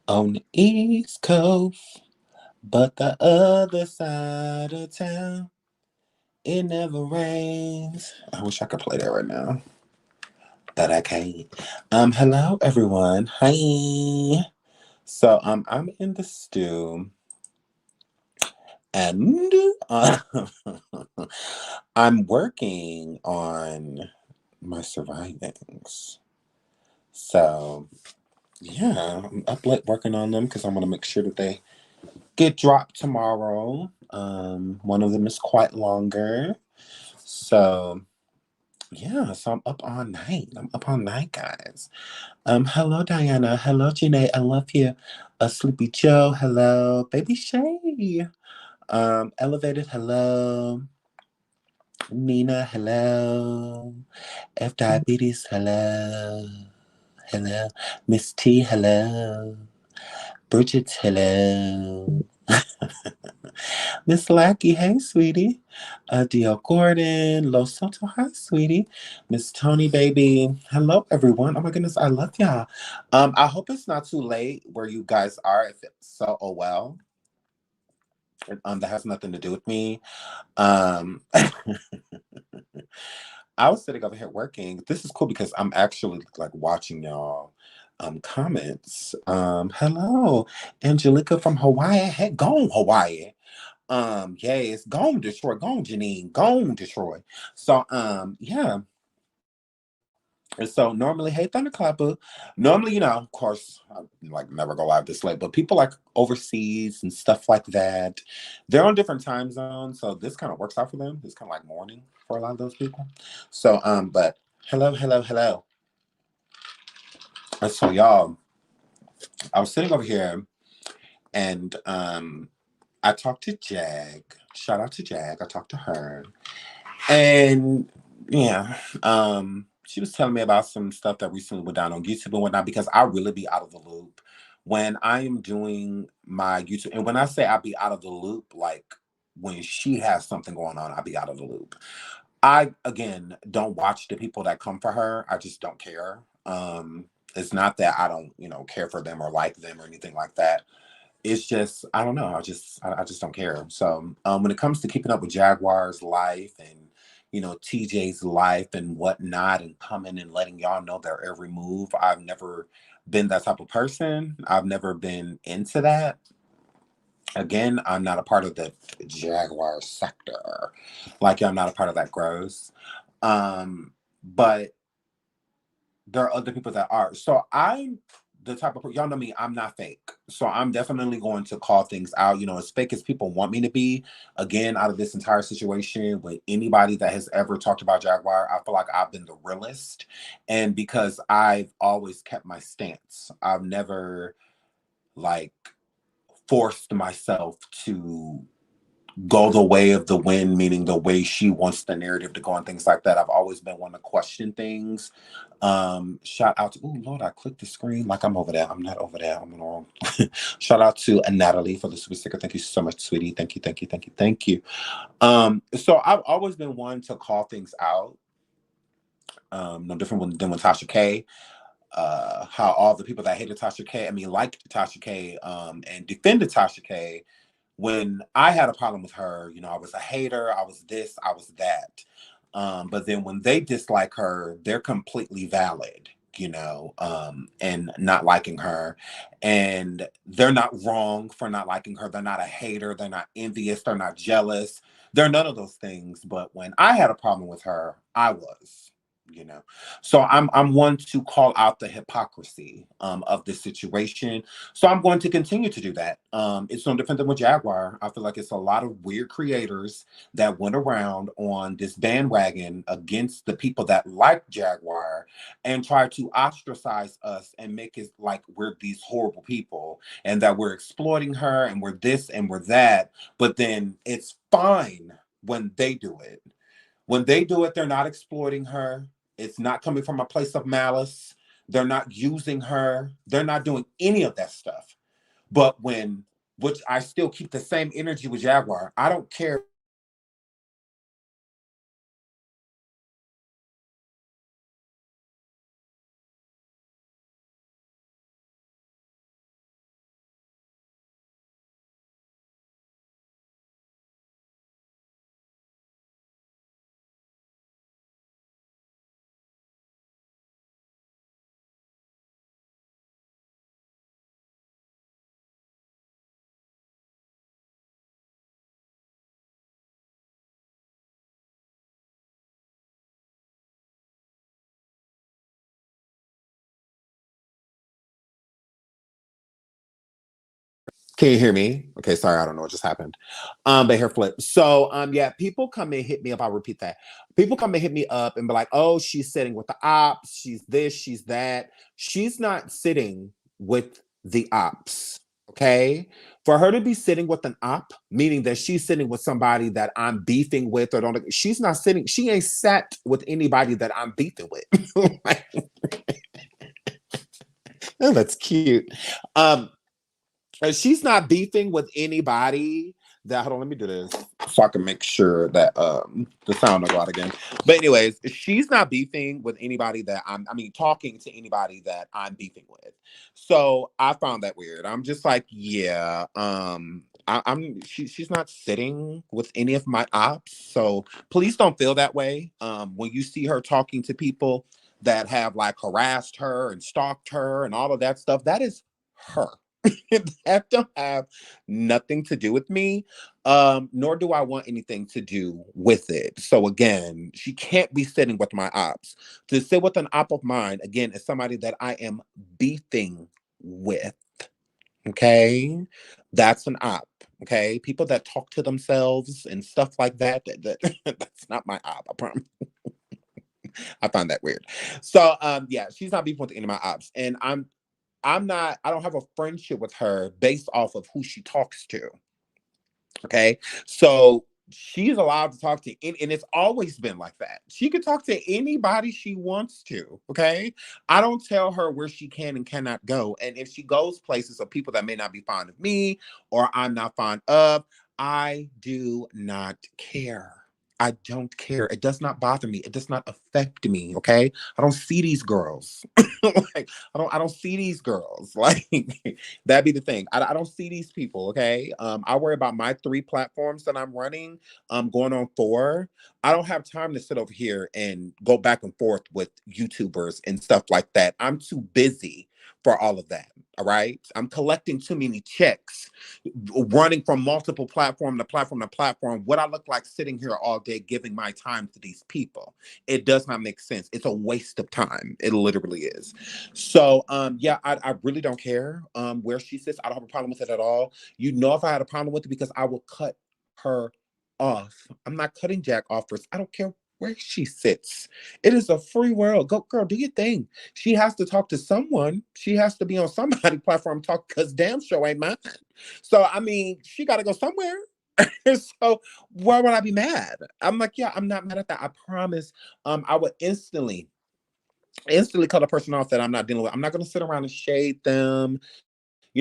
On the East Coast, but the other side of town, it never rains. I wish I could play that right now, but I can't. Hello everyone. Hi. I'm in the stew, and uh, I'm working on my survivings. So yeah, I'm up late working on them because I want to make sure that they get dropped tomorrow. One of them is quite longer. So yeah, so I'm up all night. I'm up all night, guys. Hello Diana. Hello Janae. I love you. Sleepy Joe. Hello. Baby Shay. Elevated, hello. Nina, hello. F Diabetes, hello. Hello. Miss T, hello. Bridget, hello. Miss Lackey, hey, sweetie. D.L. Gordon, Los Soto, hi, sweetie. Miss Tony, baby. Hello, everyone. Oh my goodness, I love y'all. I hope it's not too late where you guys are. If it's so, oh well. That has nothing to do with me. Um, I was sitting over here working. This is cool because I'm actually like watching y'all comments. Hello, Angelica from Hawaii. Hey, gone Hawaii. Yes, gone Detroit, gone Janine, gone Detroit. Yeah. And so normally, hey Thunderclapper, normally, of course, I like never go live this late, but people like overseas and stuff like that, they're on different time zones, so this kind of works out for them. It's kind of like morning for a lot of those people. But hello, hello, hello. And so y'all, I was sitting over here and I talked to Jag. Shout out to Jag. I talked to her. And yeah, she was telling me about some stuff that recently went down on YouTube and whatnot because I really be out of the loop when I am doing my YouTube. And when I say I be out of the loop, like when she has something going on, I be out of the loop. I again don't watch the people that come for her. I just don't care. It's not that I don't, care for them or like them or anything like that. It's just I don't know. I just don't care. So when it comes to keeping up with Jaguar's life and TJ's life and whatnot, and coming and letting y'all know their every move, I've never been that type of person. I've never been into that. Again, I'm not a part of the Jaguar sector. Like I'm not a part of that gross. But there are other people that are. So I'm the type of y'all know me. I'm not fake. So I'm definitely going to call things out. As fake as people want me to be. Again, out of this entire situation, with anybody that has ever talked about Jaguar, I feel like I've been the realest, and because I've always kept my stance, I've never like forced myself to go the way of the wind, meaning the way she wants the narrative to go and things like that. I've always been one to question things. Shout out to, oh Lord, I clicked the screen like I'm over there. I'm not over there. I'm wrong. Shout out to Natalie for the super sticker. Thank you so much, sweetie. Thank you, thank you, thank you, thank you. So I've always been one to call things out. No different than with Tasha K. How all the people that hated Tasha K, I mean, liked Tasha K, and defended Tasha K when I had a problem with her, I was a hater, I was this, I was that. But then when they dislike her, they're completely valid, and not liking her. And they're not wrong for not liking her. They're not a hater. They're not envious. They're not jealous. They're none of those things. But when I had a problem with her, I was. You know, so I'm one to call out the hypocrisy of this situation, so I'm going to continue to do that. It's no different than with Jaguar. I feel like it's a lot of weird creators that went around on this bandwagon against the people that like Jaguar and try to ostracize us and make it like we're these horrible people and that we're exploiting her and we're this and we're that. But then it's fine when they do it. When they do it, they're not exploiting her. It's not coming from a place of malice. They're not using her. They're not doing any of that stuff. But which I still keep the same energy with Jaguar. I don't care Can you hear me? Okay, sorry, I don't know what just happened. But hair flip. So yeah, people come and hit me up. I'll repeat that. People come and hit me up and be like, oh, she's sitting with the ops, she's this, she's that. She's not sitting with the ops. Okay. For her to be sitting with an op, meaning that she's sitting with somebody that I'm beefing with, or don't, she's not sitting, she ain't sat with anybody that I'm beefing with. Like, oh, that's cute. Um, she's not beefing with anybody that, hold on, let me do this so I can make sure that the sound will go out again. But anyways, she's not beefing with anybody that talking to anybody that I'm beefing with. So I found that weird. I'm just like, yeah, she's not sitting with any of my ops. So please don't feel that way. When you see her talking to people that have like harassed her and stalked her and all of that stuff, that is her. That don't have nothing to do with me, nor do I want anything to do with it. So again, she can't be sitting with my ops. To sit with an op of mine, again, is somebody that I am beefing with. Okay, that's an op. Okay, people that talk to themselves and stuff like that, that's not my op. I promise. I find that weird. So yeah, she's not beefing with any of my ops, and I'm not, I don't have a friendship with her based off of who she talks to. Okay. So she's allowed to talk to, and it's always been like that. She can talk to anybody she wants to. Okay. I don't tell her where she can and cannot go. And if she goes places of people that may not be fond of me or I'm not fond of, I do not care. I don't care. It does not bother me. It does not affect me. Okay. I don't see these girls. Like, I don't see these girls. Like, that'd be the thing. I don't see these people. Okay. I worry about my 3 platforms that I'm running. Going on 4. I don't have time to sit over here and go back and forth with YouTubers and stuff like that. I'm too busy for all of that. All right. I'm collecting too many checks, running from multiple platform to platform to platform. What I look like sitting here all day giving my time to these people. It does not make sense. It's a waste of time. It literally is. So yeah, I really don't care where she sits. I don't have a problem with it at all. You know, if I had a problem with it, because I will cut her off. I'm not cutting Jack off first. I don't care where she sits. It is a free world. Go, girl, do your thing. She has to talk to someone. She has to be on somebody's platform talk, because damn show ain't mine. So I mean, she got to go somewhere. So why would I be mad? I'm like, yeah, I'm not mad at that. I promise. I would instantly cut a person off that I'm not dealing with. I'm not going to sit around and shade them,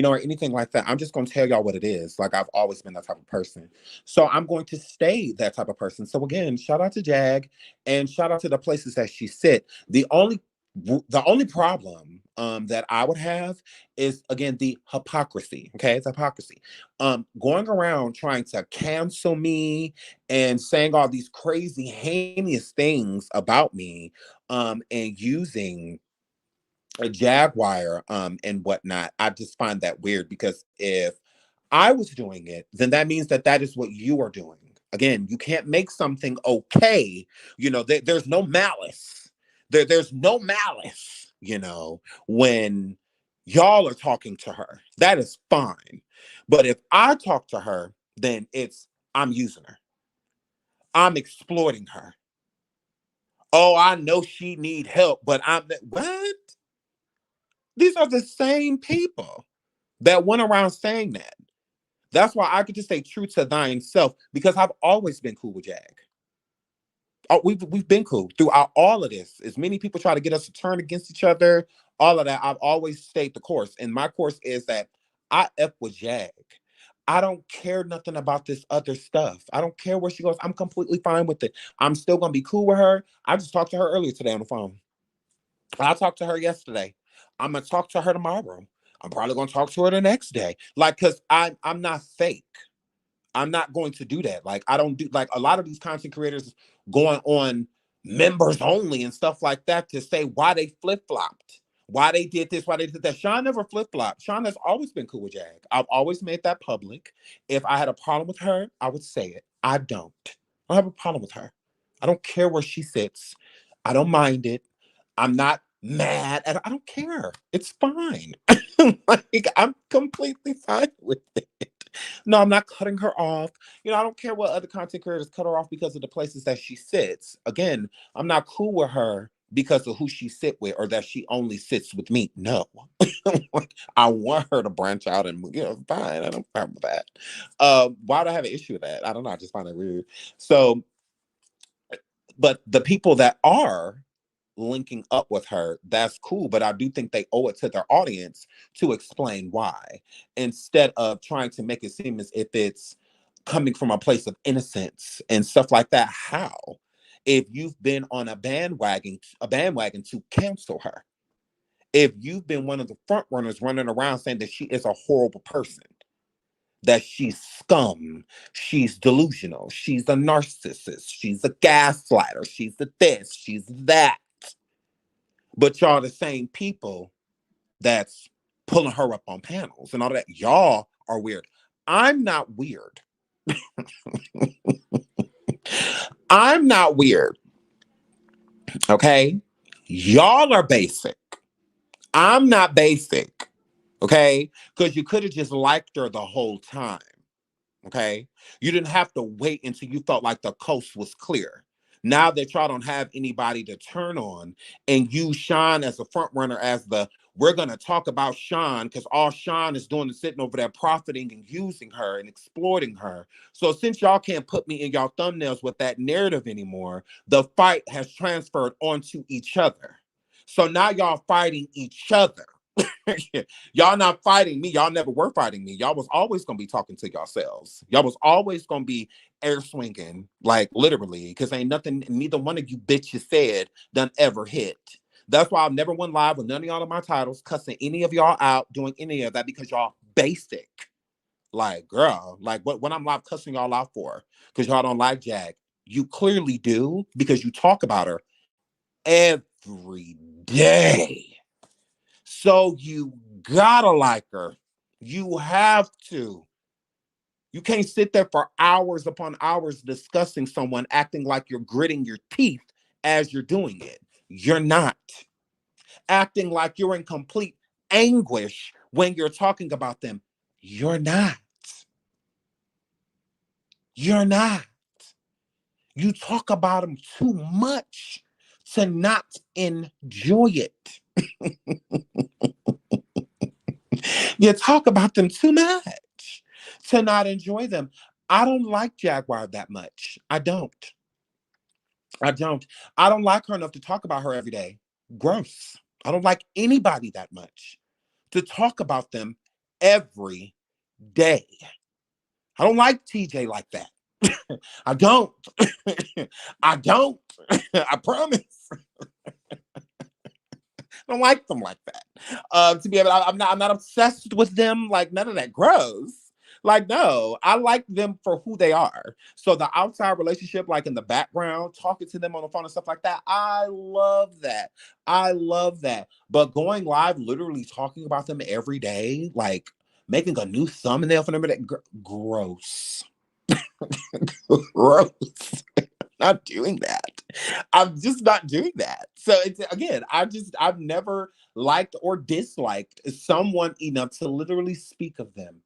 or anything like that. I'm just going to tell y'all what it is. Like, I've always been that type of person. So I'm going to stay that type of person. So again, shout out to Jag and shout out to the places that she sit. The only problem that I would have is, again, the hypocrisy. Okay, it's hypocrisy. Going around trying to cancel me and saying all these crazy, heinous things about me, and using a Jaguar and whatnot. I just find that weird, because if I was doing it, then that means that that is what you are doing. Again, you can't make something okay. There's no malice. There's no malice, when y'all are talking to her. That is fine. But if I talk to her, then I'm using her. I'm exploiting her. Oh, I know she need help, but what? These are the same people that went around saying that. That's why I could just stay true to thine self, because I've always been cool with Jag. Oh, we've been cool throughout all of this. As many people try to get us to turn against each other, all of that, I've always stayed the course. And my course is that I F with Jag. I don't care nothing about this other stuff. I don't care where she goes. I'm completely fine with it. I'm still gonna be cool with her. I just talked to her earlier today on the phone. I talked to her yesterday. I'm gonna talk to her tomorrow. I'm probably gonna talk to her the next day. Like, cause I'm not fake. I'm not going to do that. Like, I don't do, like, a lot of these content creators going on members only and stuff like that to say why they flip-flopped, why they did this, why they did that. Sean never flip-flopped. Sean has always been cool with Jag. I've always made that public. If I had a problem with her, I would say it. I don't. I don't have a problem with her. I don't care where she sits. I don't mind it. I'm not mad. I don't care. It's fine. Like, I'm completely fine with it. No, I'm not cutting her off. I don't care what other content creators cut her off because of the places that she sits. Again, I'm not cool with her because of who she sit with or that she only sits with me. No. I want her to branch out and fine. I don't have that. Why do I have an issue with that? I don't know. I just find it weird. So, but the people that are linking up with her, that's cool. But I do think they owe it to their audience to explain why, instead of trying to make it seem as if it's coming from a place of innocence and stuff like that. How? If you've been on a bandwagon to cancel her, if you've been one of the front runners running around saying that she is a horrible person, that she's scum, she's delusional, she's a narcissist, she's a gaslighter, she's the this, she's that. But y'all the same people that's pulling her up on panels and all that. Y'all are weird. I'm not weird. I'm not weird. Okay? Y'all are basic. I'm not basic. Okay? Because you could have just liked her the whole time. Okay? You didn't have to wait until you felt like the coast was clear. Now that y'all don't have anybody to turn on and use Sean as a front runner, as we're going to talk about Sean because all Sean is doing is sitting over there profiting and using her and exploiting her. So since y'all can't put me in y'all thumbnails with that narrative anymore, the fight has transferred onto each other. So now y'all fighting each other. Y'all not fighting me. Y'all never were fighting me. Y'all was always gonna be talking to yourselves. Y'all was always gonna be air swinging, like literally, because ain't nothing neither one of you bitches said done ever hit. That's why I've never went live with none of y'all on my titles, cussing any of y'all out, doing any of that, because y'all basic. Like, girl, like what I'm live cussing y'all out for? Because y'all don't like Jag. You clearly do, because you talk about her every day. So you gotta like her. You have to. You can't sit there for hours upon hours discussing someone, acting like you're gritting your teeth as you're doing it. You're not. Acting like you're in complete anguish when you're talking about them. You're not. You're not. You talk about them too much to not enjoy it. You talk about them too much to not enjoy them. I don't like Jaguar that much. I don't. I don't. I don't like her enough to talk about her every day. Gross. I don't like anybody that much to talk about them every day. I don't like TJ like that. I don't. I don't. I promise. I don't like them like that. To be able, I'm not obsessed with them. Like none of that. Gross. Like no, I like them for who they are. So the outside relationship, like in the background, talking to them on the phone and stuff like that, I love that. I love that. But going live, literally talking about them every day, like making a new thumbnail for them, gross. Gross. Not doing that. I'm just not doing that. So it's again, I've never liked or disliked someone enough to literally speak of them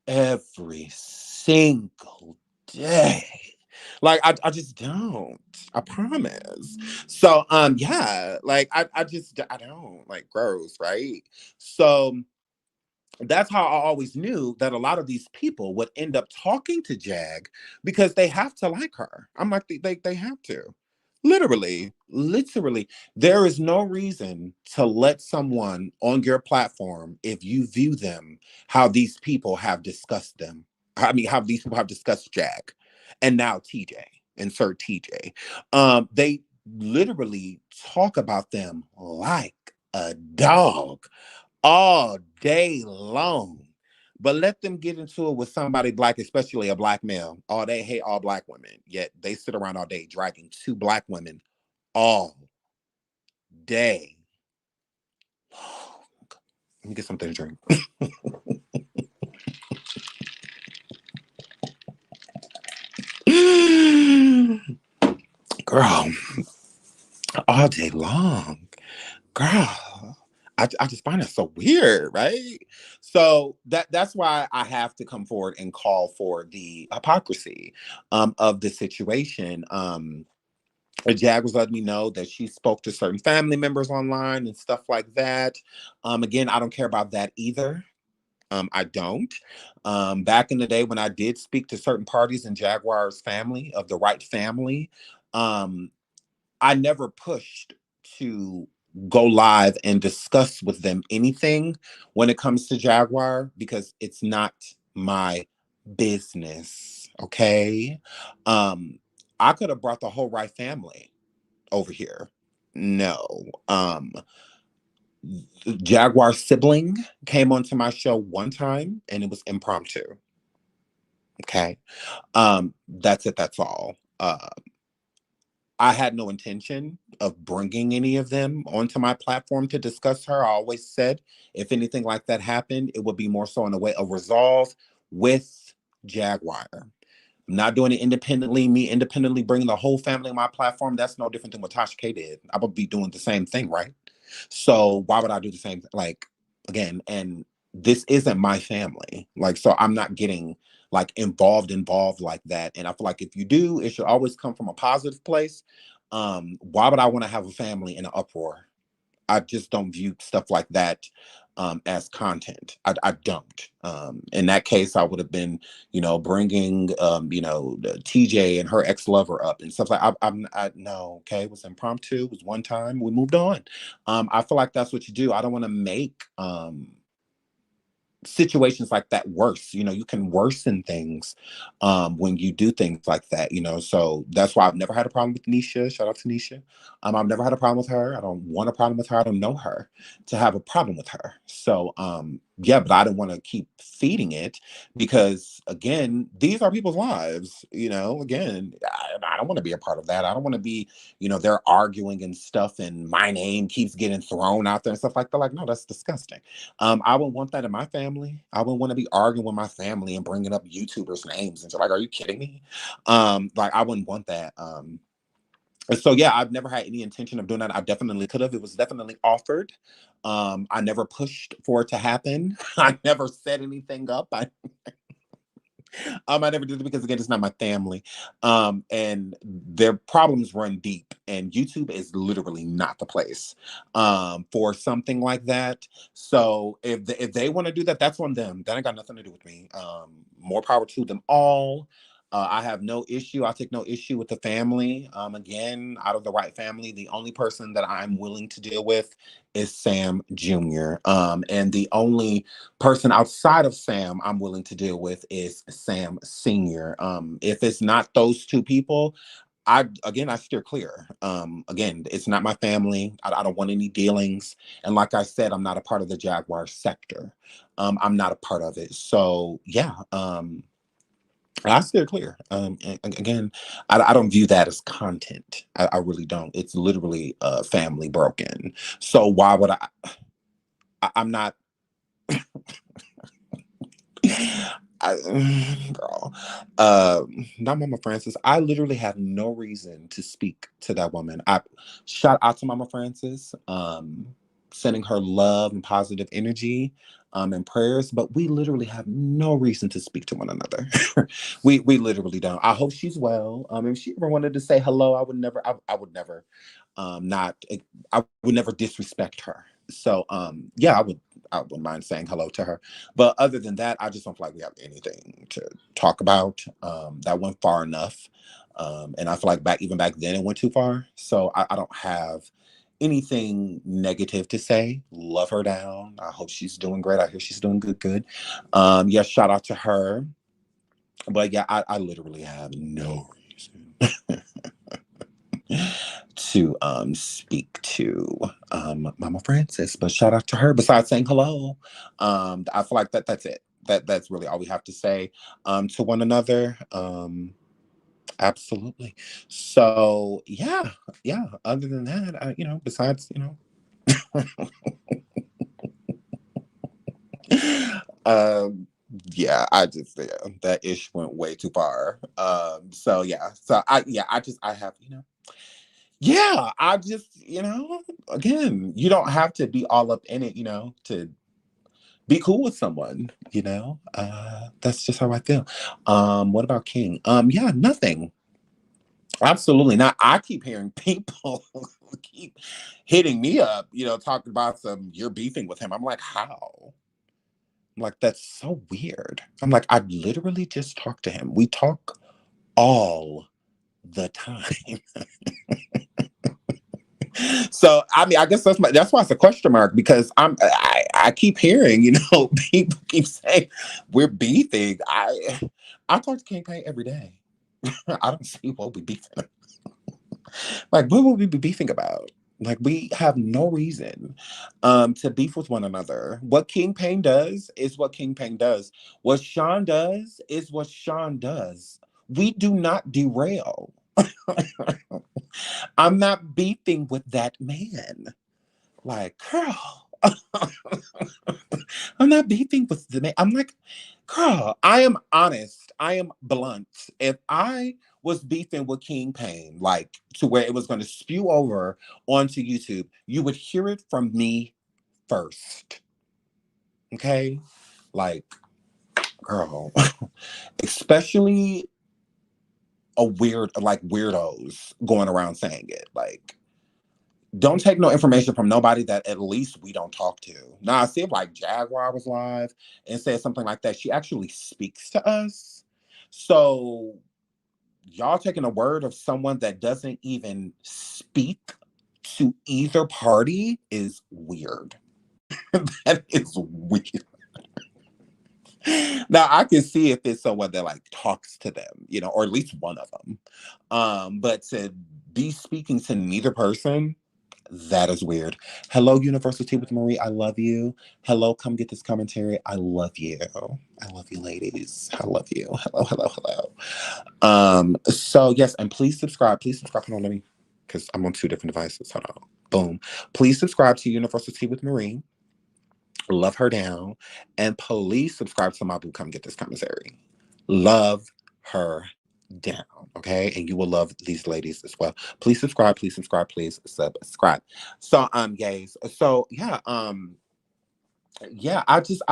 every single day. Like I just don't. I promise. So yeah, like I don't like gross, right? So that's how I always knew that a lot of these people would end up talking to Jag because they have to like her. I'm like, they have to. Literally, there is no reason to let someone on your platform, if you view them how these people have discussed them. I mean, how these people have discussed Jag and now TJ, insert TJ. They literally talk about them like a dog all day long. But let them get into it with somebody black, especially a black male. Oh, they hate all black women. Yet they sit around all day dragging two black women all day long. Let me get something to drink. Girl, all day long. Girl, I just find that so weird, right? So that's why I have to come forward and call for the hypocrisy of the situation. Jag was letting me know that she spoke to certain family members online and stuff like that. Again, I don't care about that either. I don't. Back in the day when I did speak to certain parties in Jaguar's family, of the Wright family, um, I never pushed to go live and discuss with them anything when it comes to Jaguar because it's not my business. Okay. Um, I could have brought the whole Wright family over here. No. Jaguar sibling came onto my show one time and it was impromptu. Okay. That's it. That's all. I had no intention of bringing any of them onto my platform to discuss her. I always said if anything like that happened, it would be more so in a way of resolve with Jaguar. I'm not doing it independently. Me independently bringing the whole family on my platform. That's no different than what Tasha K did. I would be doing the same thing, right? So why would I do the same? Like again, and this isn't my family. Like so, I'm not getting like involved like that. And I feel like if you do, it should always come from a positive place. Why would I want to have a family in an uproar? I just don't view stuff like that as content. I don't. In that case, I would have been, bringing, the TJ and her ex lover up and stuff like. I no, okay, it was impromptu. It was one time. We moved on. I feel like that's what you do. I don't want to make situations like that worse. You can worsen things when you do things like that. So that's why I've never had a problem with Nisha. Shout out to Nisha. I've never had a problem with her. I don't want a problem with her. I don't know her to have a problem with her. So yeah, but I don't want to keep feeding it because again, these are people's lives. Again, I don't want to be a part of that. I don't want to be, they're arguing and stuff and my name keeps getting thrown out there and stuff like that. Like, no, that's disgusting. I wouldn't want that in my family. I wouldn't want to be arguing with my family and bringing up YouTubers' names and so like, are you kidding me? Like I wouldn't want that. So yeah, I've never had any intention of doing that. I definitely could have. It was definitely offered. I never pushed for it to happen. I never set anything up. I never did it because again, it's not my family. And their problems run deep, and YouTube is literally not the place for something like that. So if they want to do that, that's on them. That ain't got nothing to do with me. More power to them all. I have no issue. I take no issue with the family. Again, out of the Wright family, the only person that I'm willing to deal with is Sam Jr. And the only person outside of Sam I'm willing to deal with is Sam Senior. If it's not those two people, I steer clear. Again, it's not my family. I don't want any dealings. And like I said, I'm not a part of the Jaguar sector. I'm not a part of it. So yeah, I steer clear. Again, I don't view that as content. I really don't. It's literally family broken. So why would I'm not. Girl, not Mama Francis. I literally have no reason to speak to that woman. I shout out to Mama Francis, sending her love and positive energy, and prayers. But we literally have no reason to speak to one another. we literally don't. I hope she's well. If she ever wanted to say hello, I would never. I would never. Not. I would never disrespect her. So yeah, I wouldn't mind saying hello to her. But other than that, I just don't feel like we have anything to talk about. That went far enough. And I feel like even back then it went too far. So I don't have anything negative to say. Love her down. I hope she's doing great. I hear she's doing good. Yeah, shout out to her. But yeah, I literally have no reason to speak to Mama Francis, but shout out to her. Besides saying hello, I feel like that's it. That's really all we have to say to one another. Absolutely. So yeah. Other than that, besides um, yeah, that ish went way too far. So yeah, I have yeah, I just again, you don't have to be all up in it, to be cool with someone, That's just how I feel. What about King? Yeah, nothing. Absolutely not. I keep hearing people keep hitting me up, talking about you're beefing with him. I'm like, how? I'm like, that's so weird. I'm like, I literally just talked to him. We talk all the time. So I mean, I guess that's why it's a question mark, because I keep hearing, people keep saying we're beefing. I talk to King Pain every day. I don't see what we beefing. Like, what would we be beefing about? Like, we have no reason to beef with one another. What King Pain does is what King Pain does. What Sean does is what Sean does. We do not derail. I'm not beefing with that man. Like, girl, I'm not beefing with the man. I'm like, girl, I am honest. I am blunt. If I was beefing with King Pain, like to where it was going to spew over onto YouTube, you would hear it from me first. Okay? Like, girl, especially like weirdos going around saying it. Like, don't take no information from nobody that at least we don't talk to. Now, I see if like Jaguar was live and said something like that. She actually speaks to us. So y'all taking a word of someone that doesn't even speak to either party is weird. That is weird. Now I can see if it's someone that like talks to them, or at least one of them. But to be speaking to neither person, that is weird. Hello, University with Marie. I love you. Hello, come get this commentary. I love you. I love you, ladies. I love you. Hello, hello, hello. So yes, and please subscribe. Please subscribe. Hold on, let me, because I'm on two different devices. Hold on. Boom. Please subscribe to University with Marie. Love her down. And please subscribe to my boo. Come get this commissary. Love her down. Okay. And you will love these ladies as well. Please subscribe. Please subscribe. Please subscribe. So guys. So yeah, I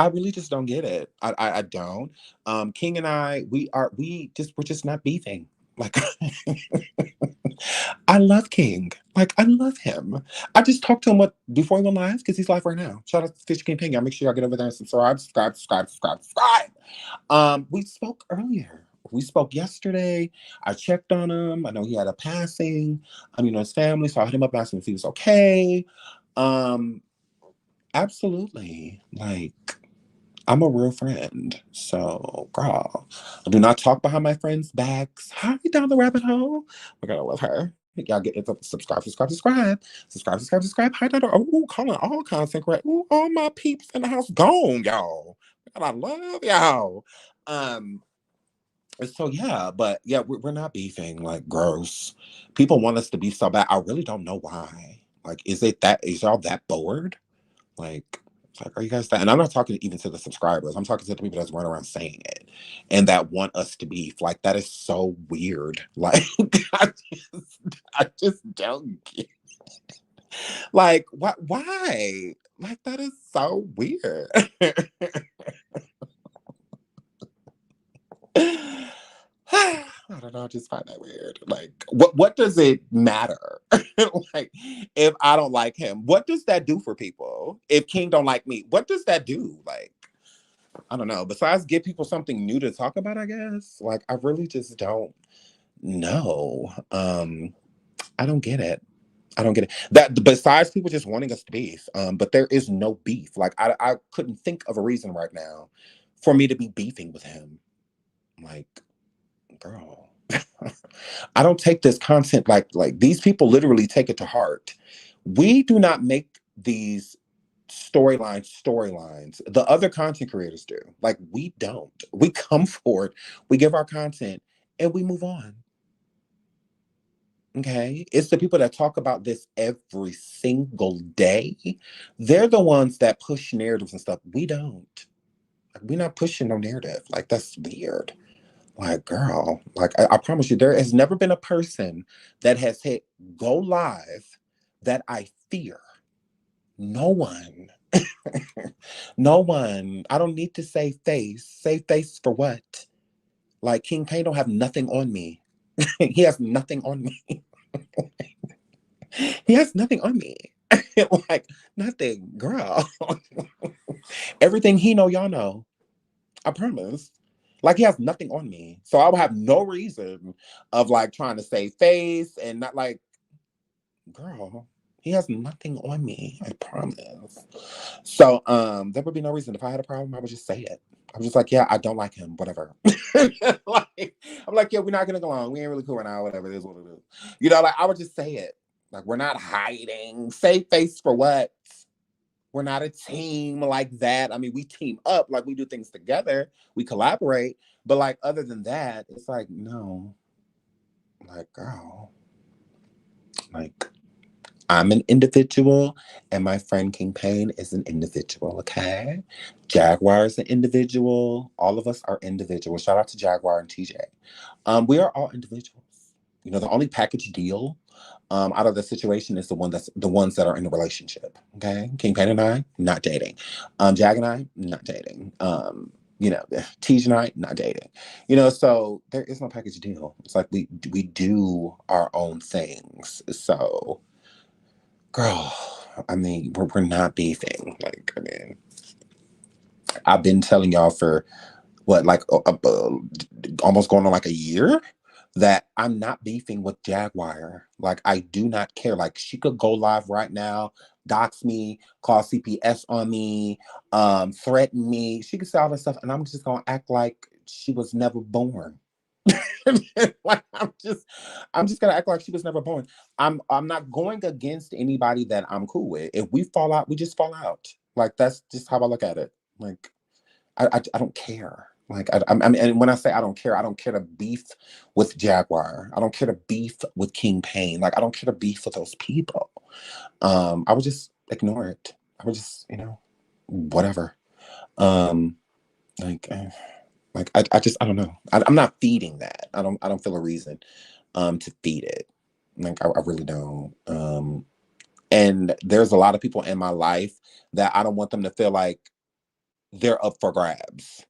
really just don't get it. I don't. King and I, we're just not beefing. Like, I love King. Like, I love him. I just talked to him before he went live, because he's live right now. Shout out to Fish King Ping. Y'all make sure y'all get over there and subscribe. We spoke earlier. We spoke yesterday. I checked on him. I know he had a passing. His family. So I hit him up, asked him if he was okay. Absolutely. Like, I'm a real friend. So, girl, I do not talk behind my friends' backs. Hi, down the rabbit hole. We're gonna love her. Y'all get it. Subscribe. Hi, down. Oh, calling all content correct. Ooh, all my peeps in the house gone, y'all. And I love y'all. So yeah, but yeah, we're not beefing. Like, gross. People want us to be so bad. I really don't know why. Like, is y'all that bored? Like, it's like, are you guys that? And I'm not talking even to the subscribers. I'm talking to the people that's running around saying it and that want us to beef. Like, that is so weird. Like, I just don't get. Like, what? Why? Like, that is so weird. I don't know. I just find that weird. Like, what does it matter? Like, if I don't like him, what does that do for people? If King don't like me, what does that do? Like, I don't know. Besides, give people something new to talk about, I guess. Like, I really just don't know. I don't get it. I don't get it. That besides people just wanting us to beef, but there is no beef. Like, I couldn't think of a reason right now for me to be beefing with him. Like, girl. I don't take this content like these people literally take it to heart. We do not make these storylines. The other content creators do. Like, we don't. We come forward, we give our content, and we move on. Okay? It's the people that talk about this every single day. They're the ones that push narratives and stuff. We don't. Like, we're not pushing no narrative. Like, that's weird. Like, girl, like I promise you, there has never been a person that has hit go live that I fear. No one. No one. I don't need to save face. Save face for what? Like, King Pain don't have nothing on me. He has nothing on me. He has nothing on me. Like, nothing, girl. Everything he know, y'all know. I promise. Like, he has nothing on me. So I would have no reason of like trying to save face and not like, girl, he has nothing on me. I promise. So there would be no reason. If I had a problem, I would just say it. I was just like, yeah, I don't like him, whatever. Like, I'm like, yeah, we're not getting along. We ain't really cool right now, whatever it is, what it is. You know, like I would just say it. Like, we're not hiding. Save face for what? We're not a team like that. I mean, we team up, like we do things together, we collaborate. But like other than that, it's like, no. Like, girl. Like, I'm an individual, and my friend King Pain is an individual, okay? Jaguar is an individual. All of us are individuals. Shout out to Jaguar and TJ. We are all individuals. You know, the only package deal out of the situation is the ones that are in a relationship. Okay, King Pain and I not dating. Jag and I not dating. You know, TJ and I not dating. You know, so there is no package deal. It's like we do our own things. So, girl, I mean, we're not beefing. Like, I mean, I've been telling y'all for what, like almost going on like a year, that I'm not beefing with Jaguar. Like, I do not care. Like, she could go live right now, dox me, call CPS on me, threaten me. She could say all this stuff, and I'm just gonna act like she was never born. Like, I'm just gonna act like she was never born. I'm not going against anybody that I'm cool with. If we fall out, we just fall out. Like, that's just how I look at it. Like, I don't care. Like, I mean, and when I say I don't care to beef with Jaguar. I don't care to beef with King Pain. Like, I don't care to beef with those people. I would just ignore it. I would just, you know, whatever. Um, like, I just, I don't know. I'm not feeding that. I don't feel a reason, to feed it. Like, I really don't. And there's a lot of people in my life that I don't want them to feel like they're up for grabs.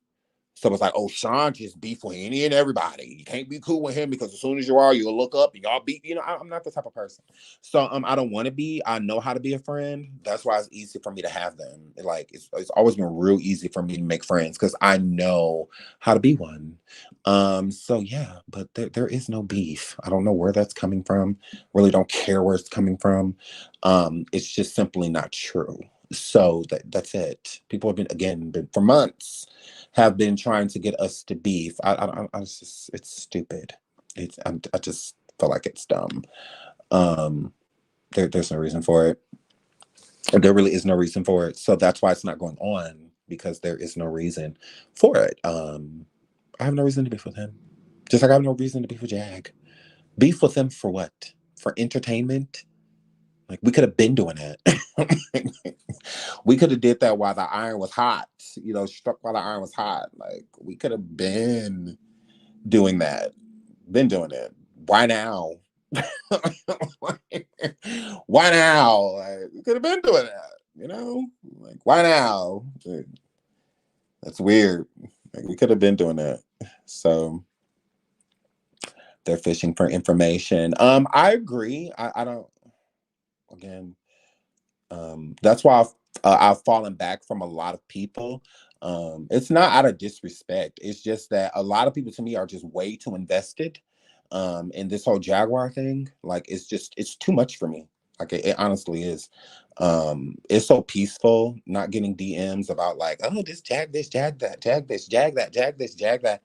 So it's like, oh, Sean just beef with any and everybody. You can't be cool with him because as soon as you are, you'll look up and y'all beat. You know, I'm not the type of person. So I don't want to be. I know how to be a friend. That's why it's easy for me to have them. Like, it's always been real easy for me to make friends because I know how to be one. So yeah, but there is no beef. I don't know where that's coming from. Really don't care where it's coming from. It's just simply not true. So that's it. People have been for months have been trying to get us to beef. It's just, it's stupid. I just feel like it's dumb. Um, there's no reason for it. There really is no reason for it. So that's why it's not going on, because there is no reason for it. I have no reason to beef with him. Just like I have no reason to beef with Jag. Beef with him for what? For entertainment? Like, we could have been doing that. We could have did that while the iron was hot. You know, struck while the iron was hot. Like, we could have been doing that. Been doing it. Why now? Why now? Like, we could have been doing that. You know, like, why now? That's weird. Like, we could have been doing that. So they're fishing for information. I agree. I don't. Again, that's why I've fallen back from a lot of people. It's not out of disrespect. It's just that a lot of people to me are just way too invested in this whole Jaguar thing. Like, it's too much for me. Like, it honestly is. It's so peaceful not getting DMs about like, oh, this, Jag that, Jag this, Jag that, Jag this, Jag that.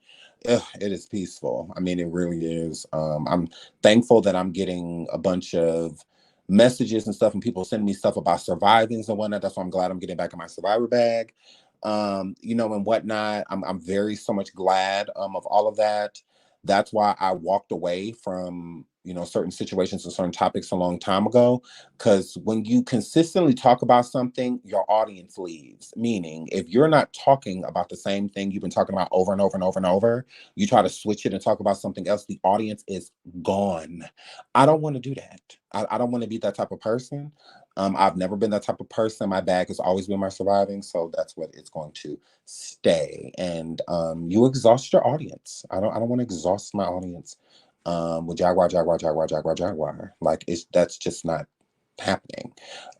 Ugh, it is peaceful. I mean, it really is. I'm thankful that I'm getting a bunch of messages and stuff, and people sending me stuff about surviving and whatnot. That's why I'm glad I'm getting back in my survivor bag, you know, and whatnot. I'm very so much glad of all of that. That's why I walked away from certain situations and certain topics a long time ago. Because when you consistently talk about something, your audience leaves. Meaning, if you're not talking about the same thing you've been talking about over and over and over and over, you try to switch it and talk about something else, the audience is gone. I don't want to do that. I don't want to be that type of person. I've never been that type of person. My bag has always been my surviving, so that's what it's going to stay. And you exhaust your audience. I don't want to exhaust my audience with Jaguar, Jaguar, Jaguar, Jaguar, Jaguar. Like that's just not happening.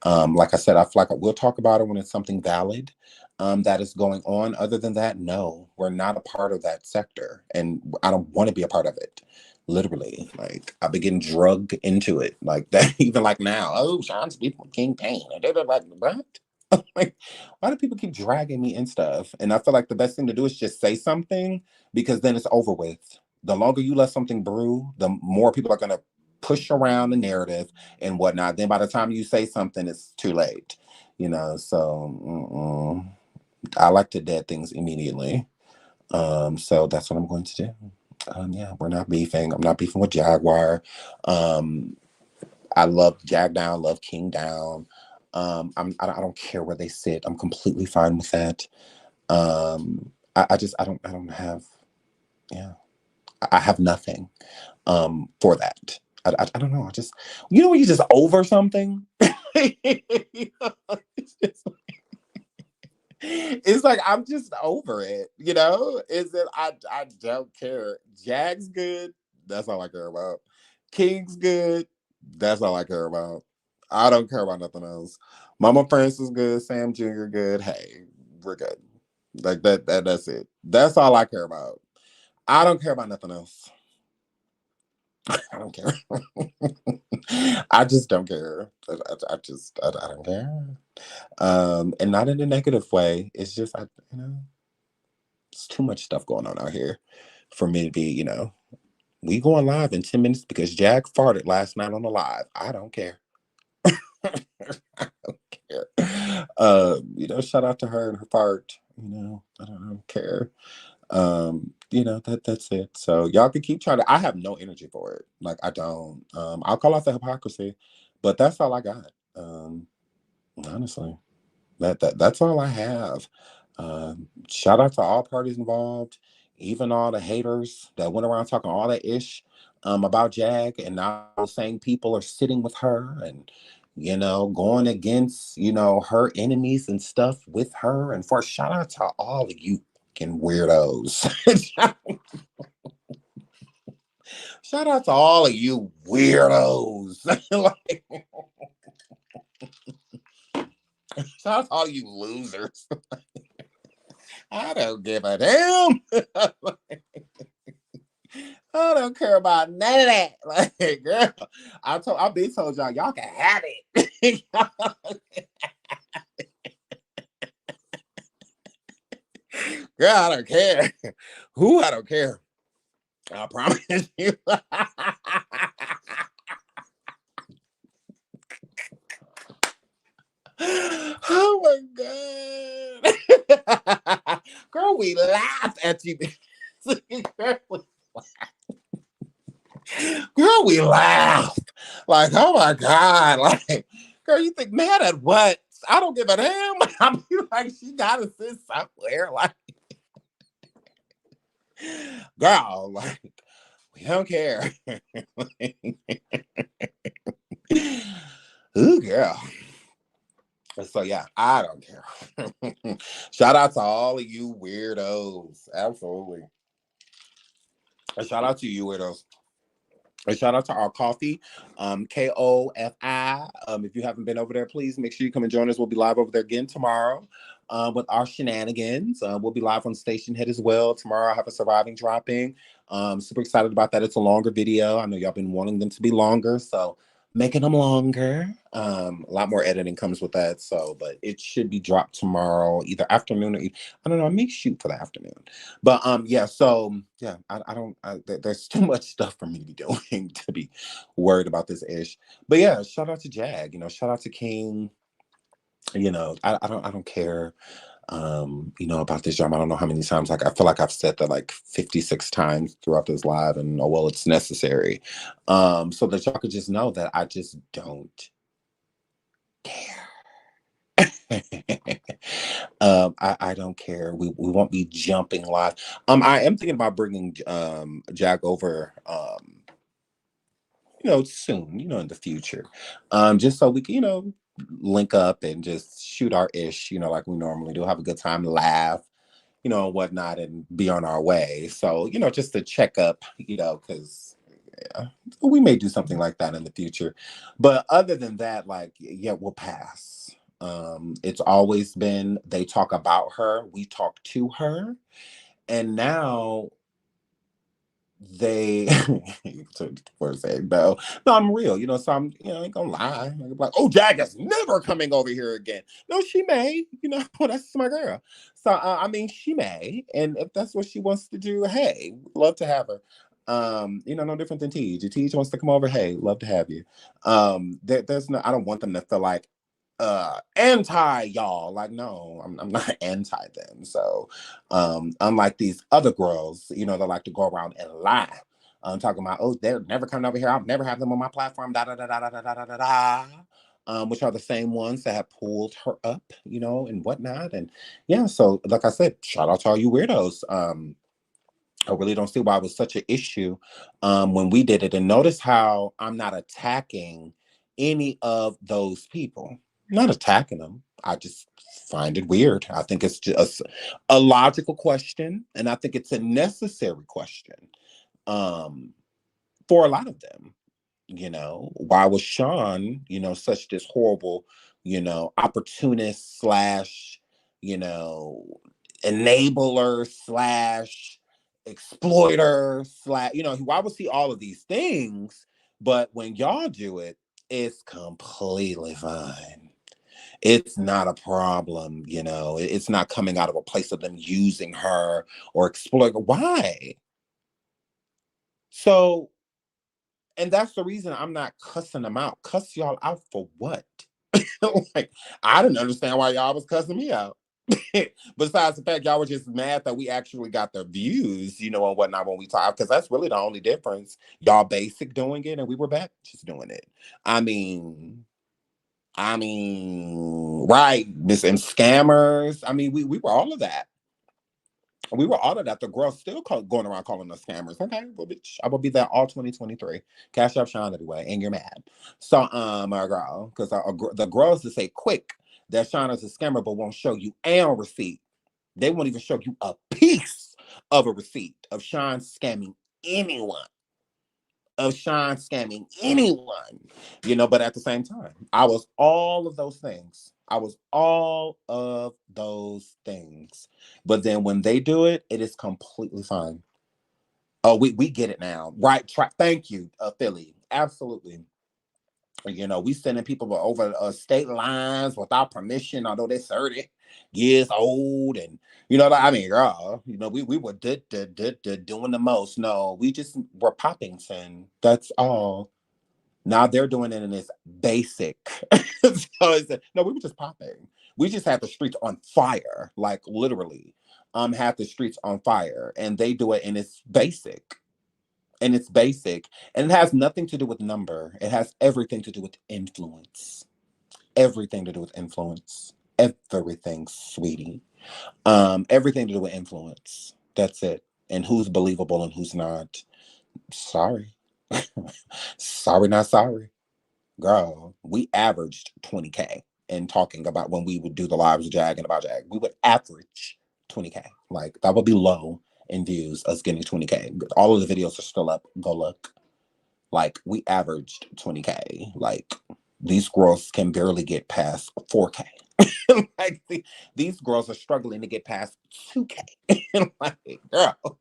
Like I said, I feel like we'll talk about it when it's something valid that is going on. Other than that, no, we're not a part of that sector, and I don't want to be a part of it. Literally, like I've been getting drugged into it, like that. Even like now, oh, Sean's people King Pain, and they're like, what? Like, why do people keep dragging me in stuff? And I feel like the best thing to do is just say something because then it's over with. The longer you let something brew, the more people are going to push around the narrative and whatnot. Then by the time you say something, it's too late, So I like to dead things immediately. So that's what I'm going to do. Yeah, we're not beefing. I'm not beefing with Jaguar. I love Jag Down, love King Down. I don't care where they sit. I'm completely fine with that. I don't have, yeah, I have nothing for that. I don't know. I just, when you just over something, it's like I'm just over it. Is that I don't care. Jag's good. That's all I care about. King's good. That's all I care about. I don't care about nothing else. Mama Francis good. Sam Jr. good. Hey, we're good. Like that's it. That's all I care about. I don't care about nothing else. I don't care. I just don't care. I don't care. And not in a negative way. It's just it's too much stuff going on out here for me to be, we going live in 10 minutes because Jag farted last night on the live. I don't care. I don't care. Shout out to her and her fart. I don't care. That's it. So y'all can keep trying to. I have no energy for it. Like I don't. I'll call out the hypocrisy, but that's all I got. Honestly, that's all I have. Shout out to all parties involved, even all the haters that went around talking all that ish about Jag, and now saying people are sitting with her and going against her enemies and stuff with her. And for shout out to all of you fucking weirdos. Shout out to all of you weirdos. Like, shout out to all you losers. I don't give a damn. I don't care about none of that. Like, girl, I've been told y'all can have it. Girl, I don't care. I don't care. I promise you. Oh my God. Girl, we laugh at you. Girl, we laugh. Like, oh my God. Like, girl, you think mad at what? I don't give a damn. I mean, like, she gotta sit somewhere. Like, girl, like, we don't care. Ooh, girl. So yeah, I don't care. Shout out to all of you weirdos. Absolutely. And shout out to you weirdos. And shout out to our coffee, KOFI. If you haven't been over there, please make sure you come and join us. We'll be live over there again tomorrow with our shenanigans. We'll be live on Station Head as well. Tomorrow I have a surviving dropping. Super excited about that. It's a longer video. I know y'all been wanting them to be longer, so making them longer. A lot more editing comes with that. So, but it should be dropped tomorrow, either afternoon or I don't know. I may shoot for the afternoon. But yeah, so yeah, there's too much stuff for me to be doing to be worried about this ish. But yeah, shout out to Jag, shout out to King. I don't care. about this drama. I don't know how many times. Like, I feel like I've said that like 56 times throughout this live, and oh well, it's necessary. So that y'all could just know that I just don't care. I don't care. We won't be jumping live. I am thinking about bringing Jack over. Soon, in the future. Just so we can, link up and just shoot our ish, like we normally do, have a good time, laugh, and whatnot, and be on our way. So, just to check up, because we may do something like that in the future. But other than that, like, yeah, we'll pass. It's always been they talk about her, we talk to her, and now they for saying no, I'm real, so I'm, I ain't gonna lie. I'm like, oh, Jag is never coming over here again. No, she may, that's my girl. So I mean, she may, and if that's what she wants to do, hey, love to have her. No different than Tej. If Tej wants to come over, hey, love to have you. There's no, I don't want them to feel like anti y'all. Like, no, I'm not anti them. So unlike these other girls, that like to go around and lie. Talking about, oh, they're never coming over here, I'll never have them on my platform, da da da da da da da da da. Which are the same ones that have pulled her up, and whatnot. And yeah, so like I said, shout out to all you weirdos. I really don't see why it was such an issue when we did it. And notice how I'm not attacking any of those people. I'm not attacking them. I just find it weird. I think it's just a logical question, and I think it's a necessary question for a lot of them. Why was Sean, such this horrible, opportunist slash, you know, enabler slash exploiter slash, why was he all of these things? But when y'all do it, it's completely fine. It's not a problem, it's not coming out of a place of them using her or exploiting. Why? So, and that's the reason I'm not cussing them out. Cuss y'all out for what? Like, I didn't understand why y'all was cussing me out. Besides the fact y'all were just mad that we actually got their views, and whatnot when we talk, because that's really the only difference. Y'all basic doing it, and we were back just doing it. Right, this and scammers. I mean, we were all of that. We were all of that. The girls still going around calling us scammers. Okay, well, bitch, I will be there all 2023. Cash up, Sean anyway, and you're mad. So, my girl, because the girls that say quick that Sean is a scammer, but won't show you a receipt. They won't even show you a piece of a receipt of Sean scamming anyone. But at the same time, I was all of those things. I was all of those things. But then when they do it, it is completely fine. Oh, we get it now. Right. Thank you, Philly. Absolutely. We sending people over state lines without permission, although they're 30 years old. And, girl, we were doing the most. No, we just were popping sin. That's all. Now they're doing it in this basic. No, we were just popping. We just had the streets on fire, like literally, have the streets on fire, and they do it in its basic, and it has nothing to do with number. It has everything to do with influence. Everything to do with influence. Everything, sweetie. Everything to do with influence. That's it. And who's believable and who's not. Sorry. Sorry, not sorry. Girl, we averaged 20K in talking about when we would do the lives of Jag and about Jag. We would average 20K. Like, that would be low in views, us getting 20K. All of the videos are still up. Go look. Like, we averaged 20K. Like, these girls can barely get past 4K. Like, these girls are struggling to get past 2K. Like, girl.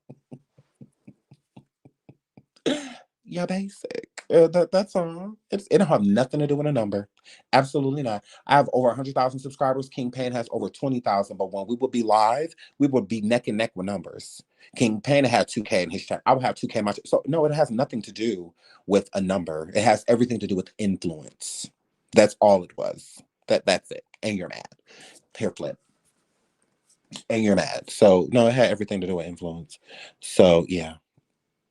Yeah, basic. That's all. It don't have nothing to do with a number. Absolutely not. I have over 100,000 subscribers. King Payne has over 20,000. But when we would be live, we would be neck and neck with numbers. King Payne had 2K in his chat. I would have 2K in my chat. So no, it has nothing to do with a number. It has everything to do with influence. That's all it was. That's it. And you're mad. Hair flip. and you're mad. So no, it had everything to do with influence. So yeah.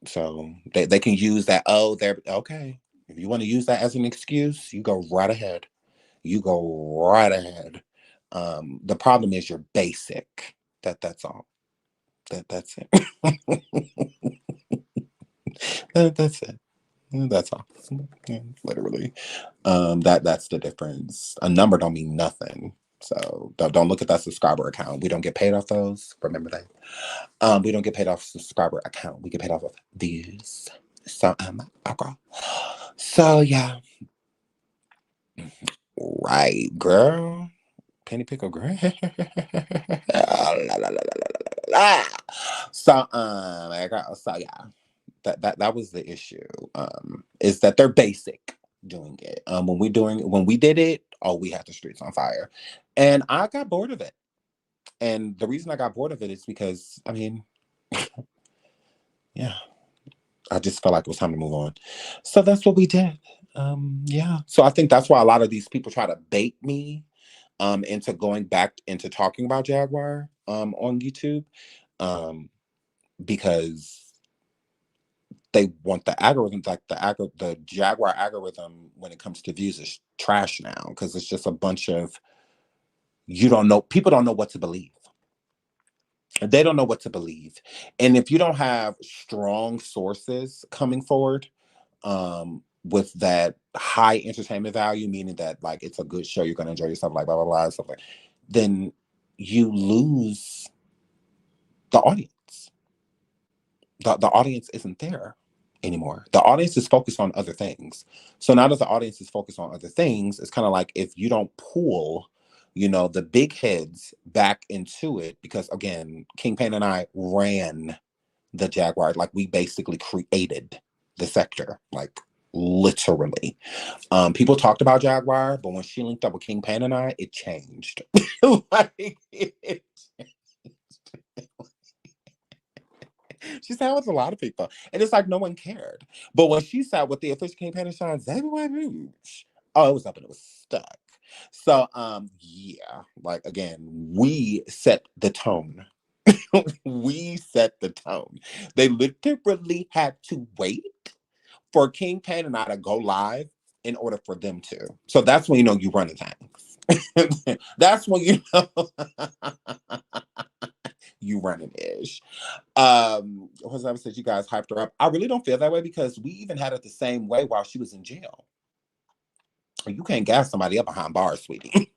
So they can use that. Oh, they're okay. If you want to use that as an excuse, you go right ahead. You go right ahead. The problem is you're basic. That's all. That's it. That's it. That's all. Yeah, literally. That's the difference. A number don't mean nothing. So don't look at that subscriber account. We don't get paid off those. Remember that. We don't get paid off subscriber account. We get paid off of views. So okay. So yeah, right, girl. Penny pickle, girl. La, la, la, la, la, la. So so yeah, that was the issue. Is that they're basic doing it. When we did it, oh, we had the streets on fire, and I got bored of it. And the reason I got bored of it is because I mean, yeah, I just felt like it was time to move on. So that's what we did. Yeah. So I think that's why a lot of these people try to bait me into going back into talking about Jaguar on YouTube. Um, because they want the algorithm, like the Jaguar algorithm when it comes to views is trash now because it's just a bunch of you don't know people don't know what to believe. They don't know what to believe. And if you don't have strong sources coming forward, with that high entertainment value, meaning that like it's a good show, you're gonna enjoy yourself, like blah blah blah, stuff like, then you lose the audience. The audience isn't there anymore. The audience is focused on other things. So now that the audience is focused on other things, it's kind of like if you don't pull, the big heads back into it, because again, King Payne and I ran the Jaguar, like we basically created the sector, like literally. People talked about Jaguar, but when she linked up with King Pan and I, it changed. Like, she sat with a lot of people, and it's like no one cared. But when she sat with the official King Pan and Shines, everyone moved. Oh, it was up and it was stuck. So, yeah, like again, we set the tone. We set the tone. They literally had to wait for King Kane and I to go live in order for them to. So that's when you know you running things. That's when you know you running ish. What's I said you guys hyped her up. I really don't feel that way because we even had it the same way while she was in jail. You can't gas somebody up behind bars, sweetie.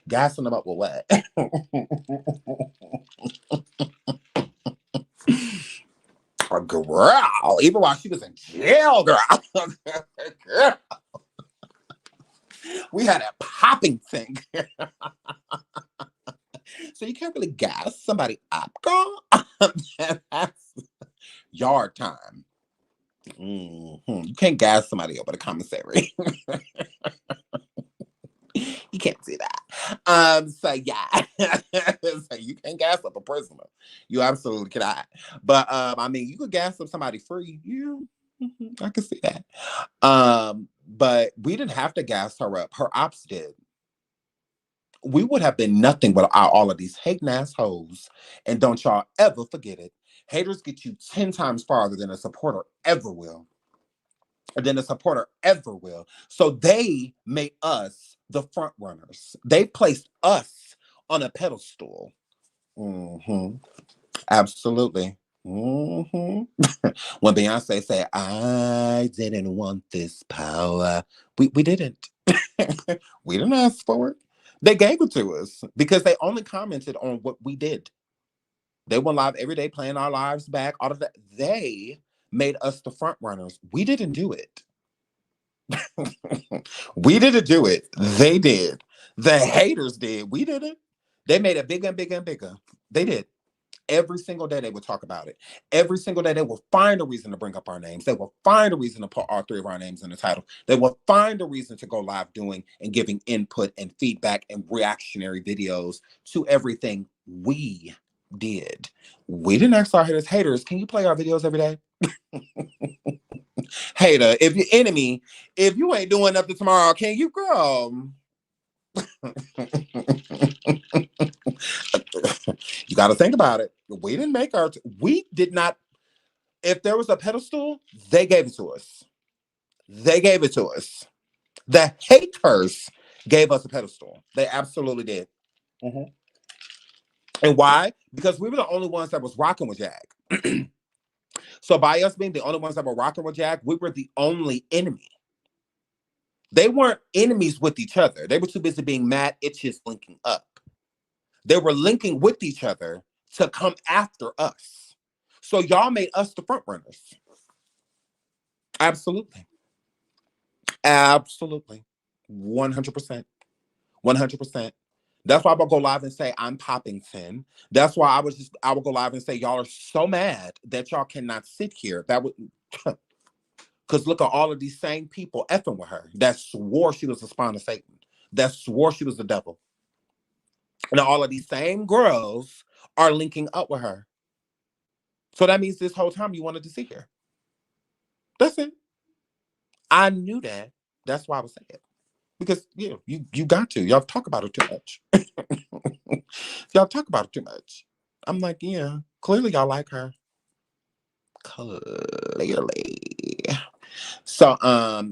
Gassing them up with what? A girl, even while she was in jail, girl. Girl. We had a popping thing. So you can't really gas somebody up, girl. That's yard time. Mm-hmm. You can't gas somebody up at a commissary. You can't see that. So yeah. So you can't gas up a prisoner. You absolutely cannot. But I mean, you could gas up somebody free. Yeah, I can see that. But we didn't have to gas her up. Her ops did. We would have been nothing without all of these hating assholes. And don't y'all ever forget it. Haters get you 10 times farther than a supporter ever will. Than a supporter ever will. So they made us the front runners. They placed us on a pedestal. Mm-hmm. Absolutely. Mm-hmm. When Beyonce said, I didn't want this power, we didn't. We didn't ask for it. They gave it to us because they only commented on what we did. They went live every day playing our lives back, all of that. They made us the front runners. We didn't do it. We didn't do it. They did. The haters did. We didn't. They made it bigger and bigger and bigger. They did. Every single day they would talk about it. Every single day they will find a reason to bring up our names. They will find a reason to put all three of our names in the title. They will find a reason to go live doing and giving input and feedback and reactionary videos to everything we did. We didn't ask our haters, can you play our videos every day? Hater, if you're enemy, if you ain't doing nothing tomorrow, can you, girl? You got to think about it. We didn't make our. We did not. If there was a pedestal, they gave it to us. They gave it to us. The haters gave us a pedestal. They absolutely did. Mhm. And why? Because we were the only ones that was rocking with Jag. So by us being the only ones that were rocking with Jag, we were the only enemy. They weren't enemies with each other. They were too busy being mad itches linking up. They were linking with each other to come after us. So y'all made us the front runners. Absolutely. Absolutely. 100%. 100%. That's why I will go live and say I'm popping 10. That's why I will go live and say y'all are so mad that y'all cannot sit here. That would because look at all of these same people effing with her that swore she was a spawn of Satan, that swore she was the devil. And all of these same girls are linking up with her. So that means this whole time you wanted to see her. That's it. I knew that. That's why I was saying it. Because you got to. Y'all talk about it too much. Y'all talk about it too much. I'm like, yeah, clearly y'all like her. Clearly. So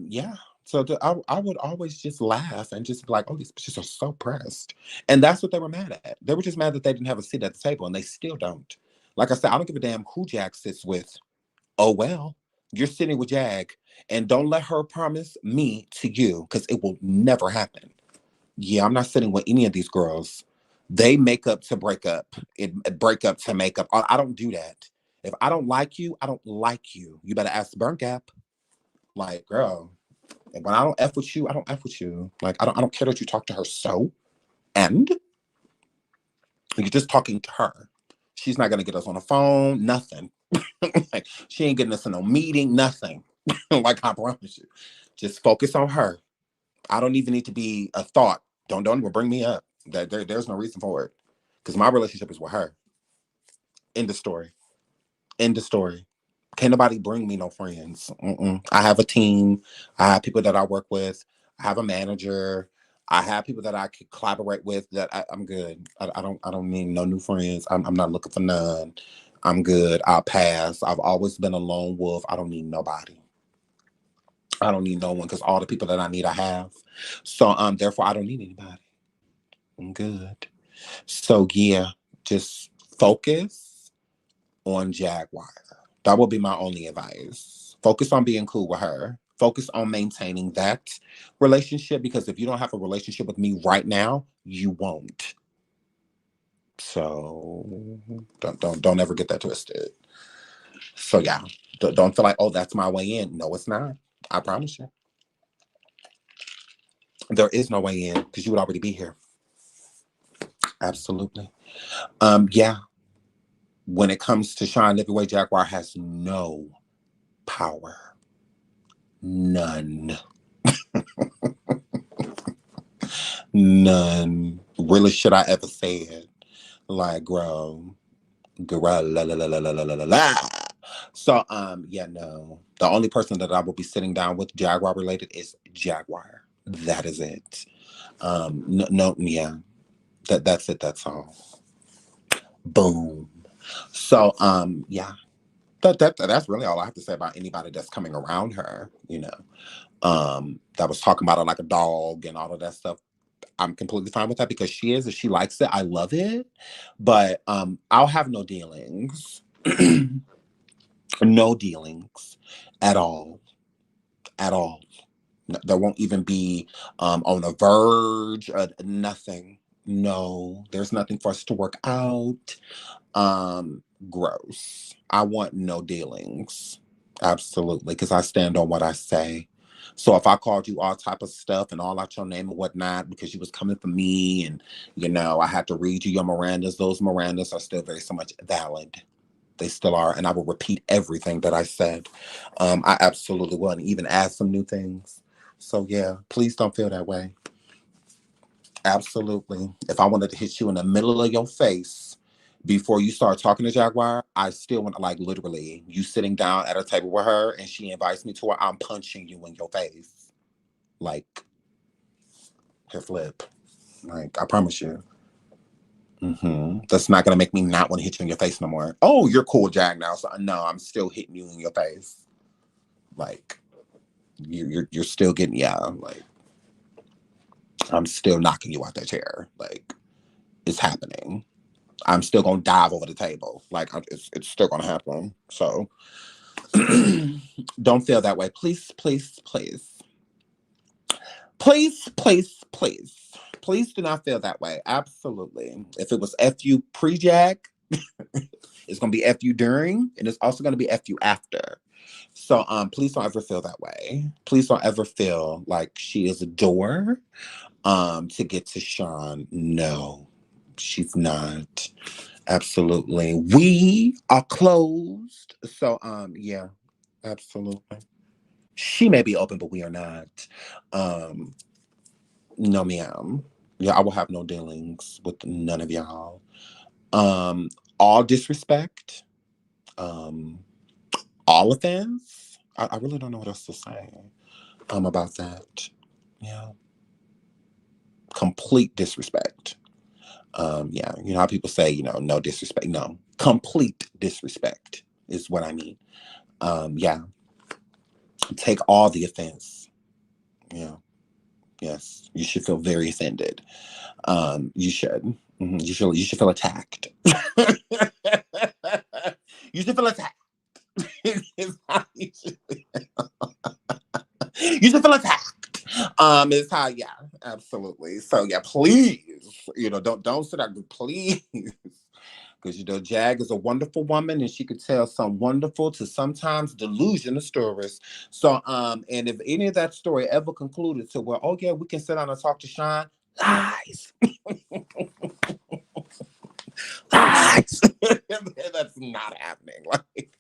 yeah. So I would always just laugh and just be like, oh, these bitches are so pressed. And that's what they were mad at. They were just mad that they didn't have a seat at the table, and they still don't. Like I said, I don't give a damn who Jag sits with. Oh well, you're sitting with Jag, and don't let her promise me to you, because it will never happen. Yeah, I'm not sitting with any of these girls. They make up to break up. It break up to make up. I don't do that. If I don't like you, I don't like you. You better ask Burn Gap. Like, girl, when I don't F with you, I don't F with you. Like, I don't care that you talk to her so. And you're just talking to her. She's not gonna get us on the phone, nothing. Like, she ain't getting us in no meeting, nothing. Like, I promise you. Just focus on her. I don't even need to be a thought. Don't even bring me up. There's no reason for it. Because my relationship is with her. End of story. End of story. Can't nobody bring me no friends. Mm-mm. I have a team. I have people that I work with. I have a manager. I have people that I could collaborate with. That I'm good. I don't need no new friends. I'm not looking for none. I'm good. I'll pass. I've always been a lone wolf. I don't need nobody. I don't need no one because all the people that I need, I have. So therefore I don't need anybody. I'm good. So yeah, just focus on Jaguar. That will be my only advice. Focus on being cool with her. Focus on maintaining that relationship, because if you don't have a relationship with me right now, you won't. So don't ever get that twisted. So yeah, don't feel like, oh, that's my way in. No, it's not. I promise you, there is no way in because you would already be here. Absolutely. Yeah. When it comes to Shine Every Way, Jaguar has no power. None. None. Really, should I ever say it? Like, girl, la la la la la la la la. So, yeah, no. The only person that I will be sitting down with Jaguar related is Jaguar. That is it. No, no, yeah. That's it. That's all. Boom. So, yeah. That's really all I have to say about anybody that's coming around her. That was talking about her like a dog and all of that stuff. I'm completely fine with that because she is, if she likes it, I love it. But I'll have no dealings. No dealings at all. At all. There won't even be on a verge, nothing. No, there's nothing for us to work out. Gross. I want no dealings. Absolutely, because I stand on what I say. So if I called you all type of stuff and all out your name and whatnot because you was coming for me, and I had to read you your Mirandas, those Mirandas are still very so much valid. They still are, and I will repeat everything that I said. I absolutely will, and even add some new things. So yeah, please don't feel that way. Absolutely. If I wanted to hit you in the middle of your face before you start talking to Jaguar, I still want to, like, literally, you sitting down at a table with her and she invites me to her, I'm punching you in your face. Like, her flip. Like, I promise you. That's not gonna make me not want to hit you in your face no more. Oh, you're cool, Jag. Now, so no, I'm still hitting you in your face. Like, you're still getting, yeah. Like, I'm still knocking you out that chair. Like, it's happening. I'm still gonna dive over the table. Like, it's still gonna happen. So, don't feel that way, please, please, please, please, please, please. Please do not feel that way. Absolutely. If it was FU pre-Jag, it's gonna be FU during, and it's also gonna be FU after. So please don't ever feel that way. Please don't ever feel like she is a door to get to Sean. No, she's not. Absolutely. We are closed. So yeah, absolutely. She may be open, but we are not. Um, no ma'am. Yeah, I will have no dealings with none of y'all. Um, all disrespect. Um, all offense. I really don't know what else to say about that. Yeah. Complete disrespect. Yeah, you know how people say, no disrespect. No, complete disrespect is what I mean. Yeah, take all the offense. Yeah, yes, you should feel very offended. You should. You should feel attacked. You should feel attacked. You should feel attacked. Is how, yeah, absolutely. So yeah, please, don't sit there, please. Because Jag is a wonderful woman and she could tell some wonderful to sometimes delusional stories. So and if any of that story ever concluded to where, oh yeah, we can sit down and talk to Sean, lies. Lies. That's not happening. Like,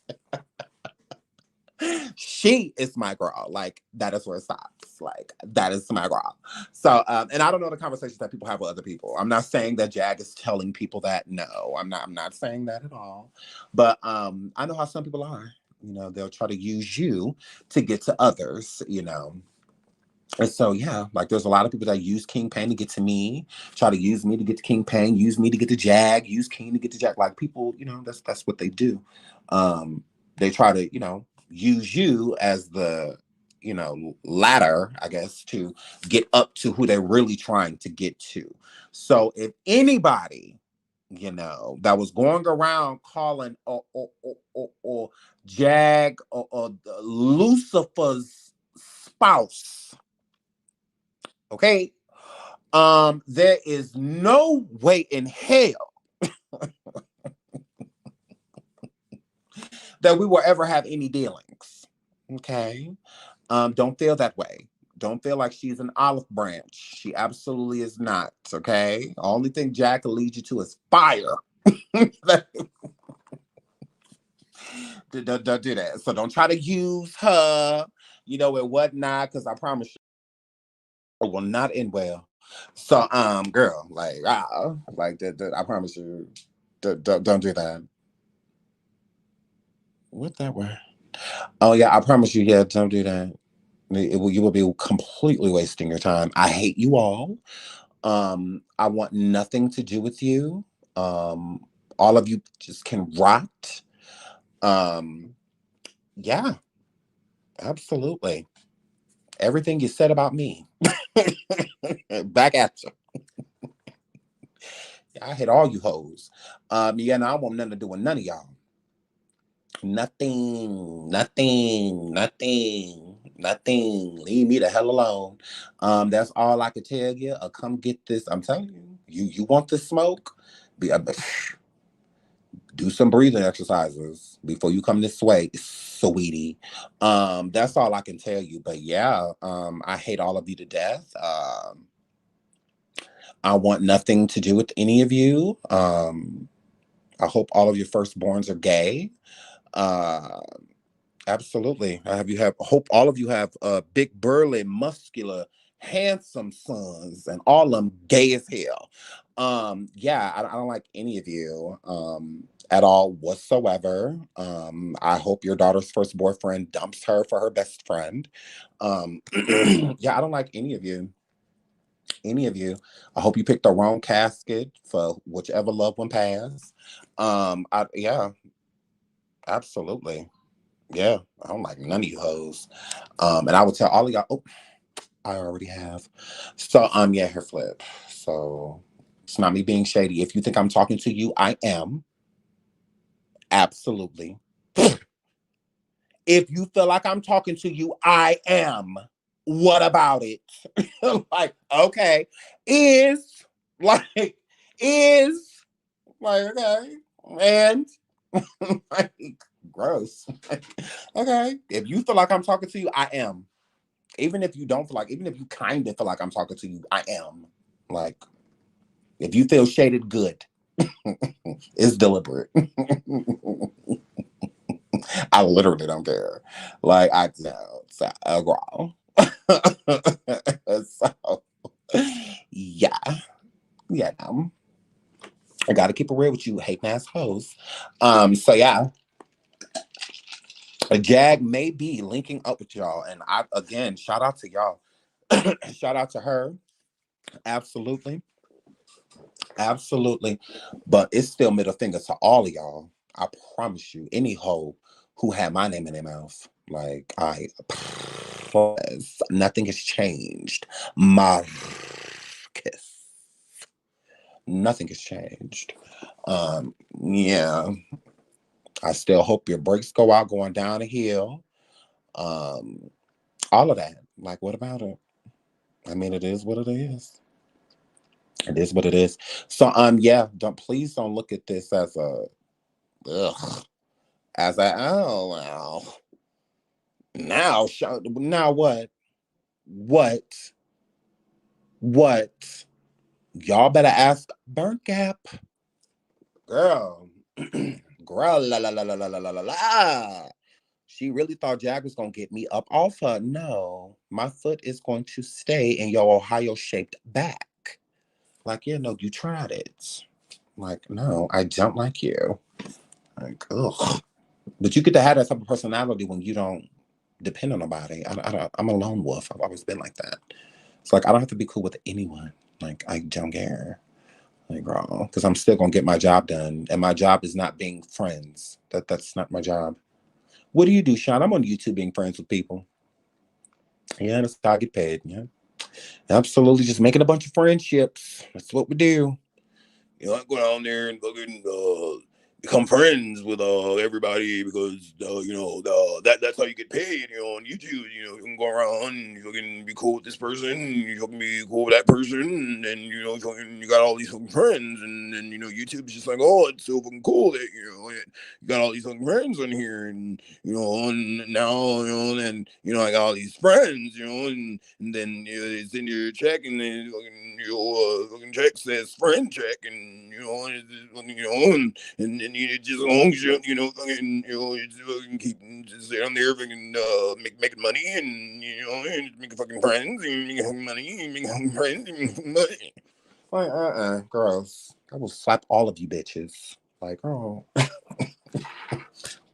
she is my girl. Like, that is where it stops. Like, that is my girl. So and I don't know the conversations that people have with other people. I'm not saying that Jag is telling people that. No, I'm not saying that at all. But I know how some people are. They'll try to use you to get to others. And so yeah, like there's a lot of people that use King Pain to get to me, try to use me to get to King Pain, use me to get to Jag, use King to get to Jag. Like, people, that's what they do. They try to, use you as the, ladder, I guess, to get up to who they're really trying to get to. So if anybody, that was going around calling or Jag or Lucifer's spouse, okay, there is no way in hell that we will ever have any dealings. Okay. Don't feel that way. Don't feel like she's an olive branch. She absolutely is not. Okay. The only thing Jack can lead you to is fire. Don't do that. So don't try to use her, and whatnot, because I promise you, it will not end well. So, girl, like that, I promise you, don't do that. What that word? Oh yeah, I promise you. Yeah, don't do that. You will be completely wasting your time. I hate you all. I want nothing to do with you. Um, all of you just can rot. Um, yeah, absolutely. Everything you said about me, back at you. I hit all you hoes. Yeah, no, I want nothing to do with none of y'all. Nothing, nothing, nothing, nothing. Leave me the hell alone. That's all I can tell you. Come get this. I'm telling you, you want the smoke? Be, do some breathing exercises before you come this way, sweetie. That's all I can tell you. But yeah, I hate all of you to death. I want nothing to do with any of you. I hope all of your firstborns are gay. Uh, Absolutely. Hope all of you have big, burly, muscular, handsome sons, and all of them gay as hell. Yeah, I don't like any of you at all whatsoever. I hope your daughter's first boyfriend dumps her for her best friend. Yeah, I don't like any of you. Any of you. I hope you picked the wrong casket for whichever loved one passed. Yeah, absolutely. Yeah, I don't like none of you hoes. And I would tell all of y'all. Oh, I already have. So, yeah, hair flip. So it's not me being shady. If you think I'm talking to you, I am. Absolutely. If you feel like I'm talking to you, I am. What about it? Like, okay. Is like is like okay. And like gross. Okay. If you feel like I'm talking to you, I am. Even if you don't feel like, even if you kind of feel like I'm talking to you, I am. Like, if you feel shaded, good. It's deliberate. I literally don't care. Like, I know. So, girl. So, yeah. Yeah, no. I gotta keep it real with you, hate ass hoes. So yeah, a Jag may be linking up with y'all, and I again shout out to y'all. Shout out to her. Absolutely. Absolutely. But it's still middle finger to all of y'all. I promise you, any hoe who had my name in their mouth, like I nothing has changed. Marcus. Nothing has changed. Yeah. I still hope your brakes go out going down a hill. Um, all of that. Like, what about it? I mean, it is what it is. It is what it is. So, yeah, don't look at this as a ugh, as a oh well. Now what? What? What? Y'all better ask Burnt Gap, girl, girl, la la la la la la la la la. She really thought Jag was gonna get me up off her. No, my foot is going to stay in your Ohio shaped back. Like, yeah, no, you tried it. Like, no, I don't like you. Like, ugh. But you get to have that type of personality when you don't depend on nobody. I'm a lone wolf. I've always been like that. It's like I don't have to be cool with anyone. Like I don't care. Like, girl, because I'm still gonna get my job done, and my job is not being friends. That's not my job. What do you do, Sean? I'm on YouTube being friends with people. Yeah, that's how I get paid. Yeah, absolutely. Just making a bunch of friendships. That's what we do. I go down there and fucking become friends with everybody because that's how you get paid. On YouTube, you can go around and you can be cool with this person, you can be cool with that person, and then you got all these fucking friends, and then YouTube is just like, oh, it's so fucking cool that you got all these fucking friends on here, and and now and I got all these friends, and then it's in your check, and then fucking check says friend check, and and you just as long as fucking just fucking keep just down there fucking making money, and and making fucking friends, and making fucking money, and making fucking friends, and making fucking money. Like gross. I will slap all of you bitches. Like, oh,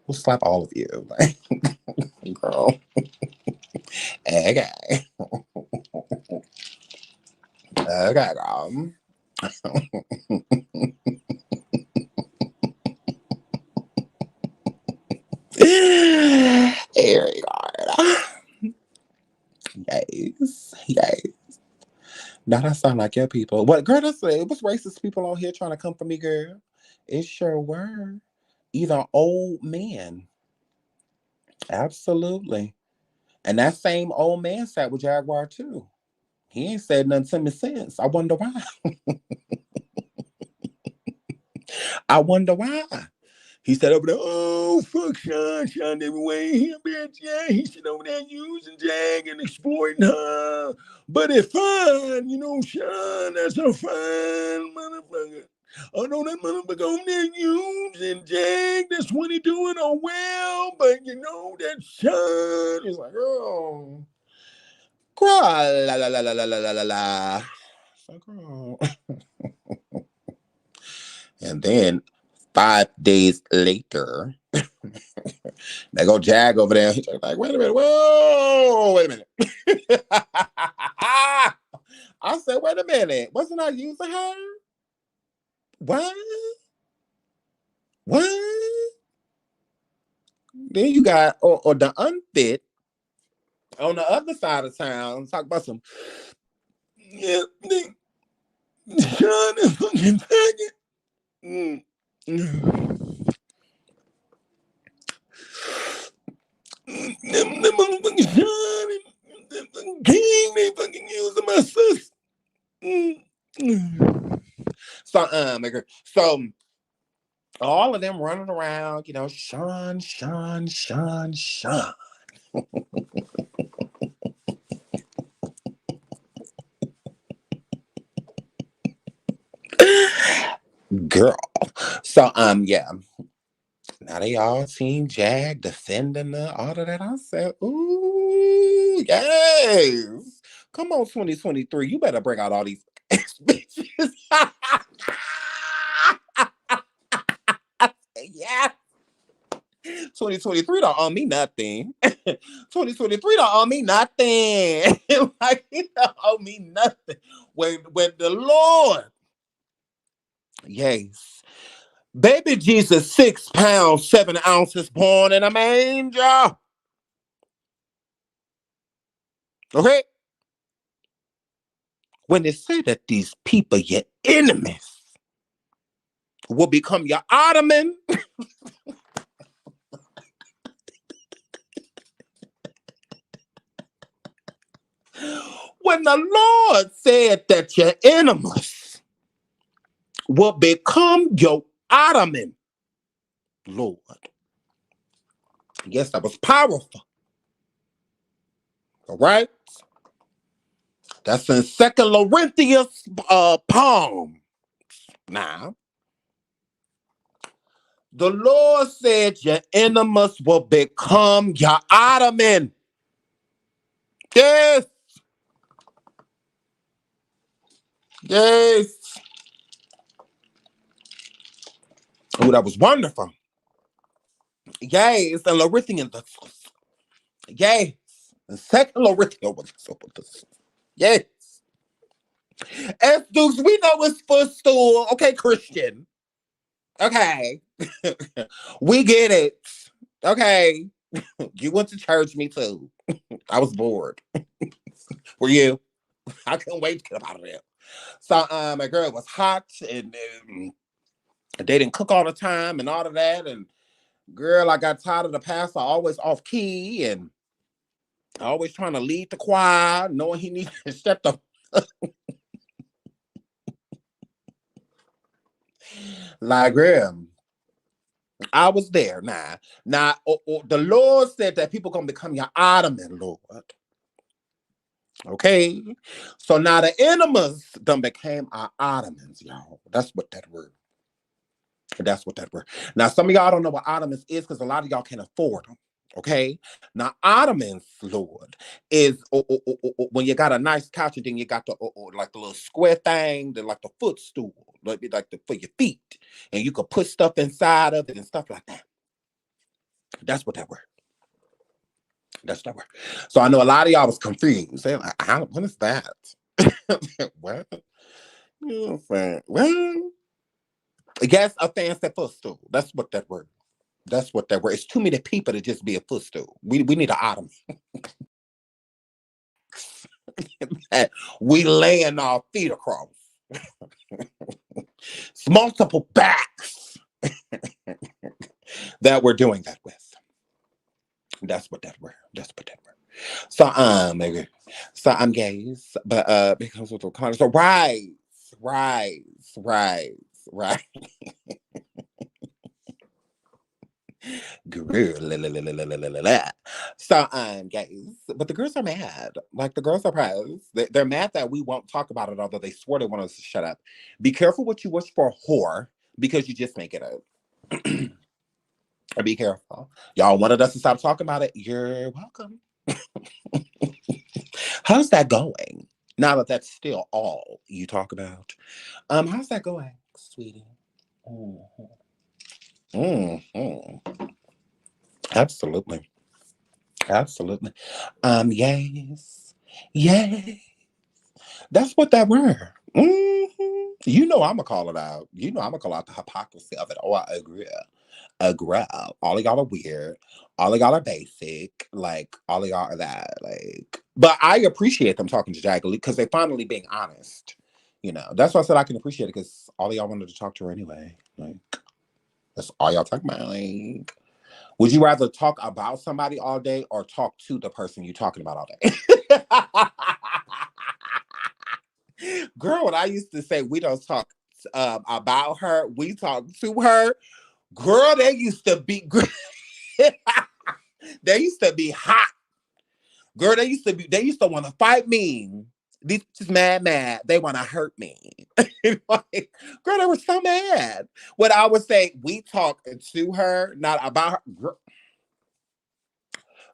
we'll slap all of you. Like, girl. Okay. Okay, girl. Here we are. Yes. Yes. Now that sound like your people. What girl that's it was racist people on here trying to come for me, girl. It sure were. Even old men. Absolutely. And that same old man sat with Jaguar too. He ain't said nothing to me since. I wonder why. I wonder why. He said over there, oh, fuck Sean everywhere. He bitch, yeah, he should over there using Jag and exploiting her. But it's fine, Sean, that's a fine motherfucker. I know that motherfucker over there using Jag, that's what he doing, oh well, but that Sean is like, oh, cry, la la la la la la la la. It's like, oh. And then 5 days later, they go Jag over there. He's like, wait a minute, whoa, wait a minute. I said, wait a minute. Wasn't I using her? What? What? Then you got or the unfit on the other side of town. Talk about some. Yeah, Sean is fucking faggot. Mm. Them motherfucking Sean and them fucking King, they fucking using my sis. So, so all of them running around, Sean. Girl. So, yeah. Now they all seen Jag defending all of that. I said, ooh, yes. Come on, 2023. You better bring out all these bitches. Yeah. 2023 don't owe me nothing. 2023 don't owe me nothing. Like, it don't owe me nothing. When the Lord, yes, baby Jesus, 6 pounds, 7 ounces, born in a manger. Okay? When they say that these people, your enemies, will become your ottoman. When the Lord said that your enemies will become your ottoman, Lord. Yes, that was powerful. All right? That's in 2 Corinthians poem. Now, the Lord said your enemies will become your ottoman. Yes. Yes. Oh, that was wonderful. Yes, and Lorithian. Yes. And 2 Corinthians. Yes. S Dukes, we know it's footstool. Okay, Christian. Okay. We get it. Okay. You went to church, me too. I was bored. Were you? I couldn't wait to get out of there. So my girl was hot and they didn't cook all the time and all of that. And girl, I got tired of the pastor always off key and always trying to lead the choir, knowing he needed to step the like girl. I was there. Now, the Lord said that people gonna become your ottoman, Lord. Okay, so now the enemies done became our ottomans, y'all. That's what that word. That's what that word. Now, some of y'all don't know what ottomans is because a lot of y'all can't afford them. Okay, now ottomans, Lord, is when you got a nice couch and then you got the like the little square thing, like the footstool, like for your feet, and you could put stuff inside of it and stuff like that. That's what that word. That's that word. So I know a lot of y'all was confused. Saying, like, what is that? What? You know what I'm saying? Well, yes, a fancy footstool. That's what that word. That's what that word. It's too many people to just be a footstool. We need an ottoman. We laying our feet across. It's multiple backs that we're doing that with. That's what that word. That's what that word. So maybe. So I'm gays, but because of the kind. So right. Girl, So gays, but the girls are mad. Like the girls are pressed. They're mad that we won't talk about it, although they swore they want us to shut up. Be careful what you wish for, whore, because you just make it up. Be careful. Y'all wanted us to stop talking about it. You're welcome. How's that going? Now that that's still all you talk about. How's that going, sweetie? Mm-hmm. Mm-hmm. Absolutely. Absolutely. Yes. Yes. That's what that were. You know I'm gonna call it out. You know I'm gonna call out the hypocrisy of it. Oh, I agree. Agree. All of y'all are weird. All of y'all are basic. Like all of y'all are that. Like, but I appreciate them talking to Jagged because they finally being honest. You know, that's why I said I can appreciate it because all of y'all wanted to talk to her anyway. Like, that's all y'all talking about. Like, would you rather talk about somebody all day or talk to the person you talking about all day? Girl, when I used to say we don't talk about her, we talk to her. Girl, they used to be they used to be hot. Girl, they used to want to fight me. These just mad. They want to hurt me. Like, girl, they were so mad. When I would say we talk to her, not about her.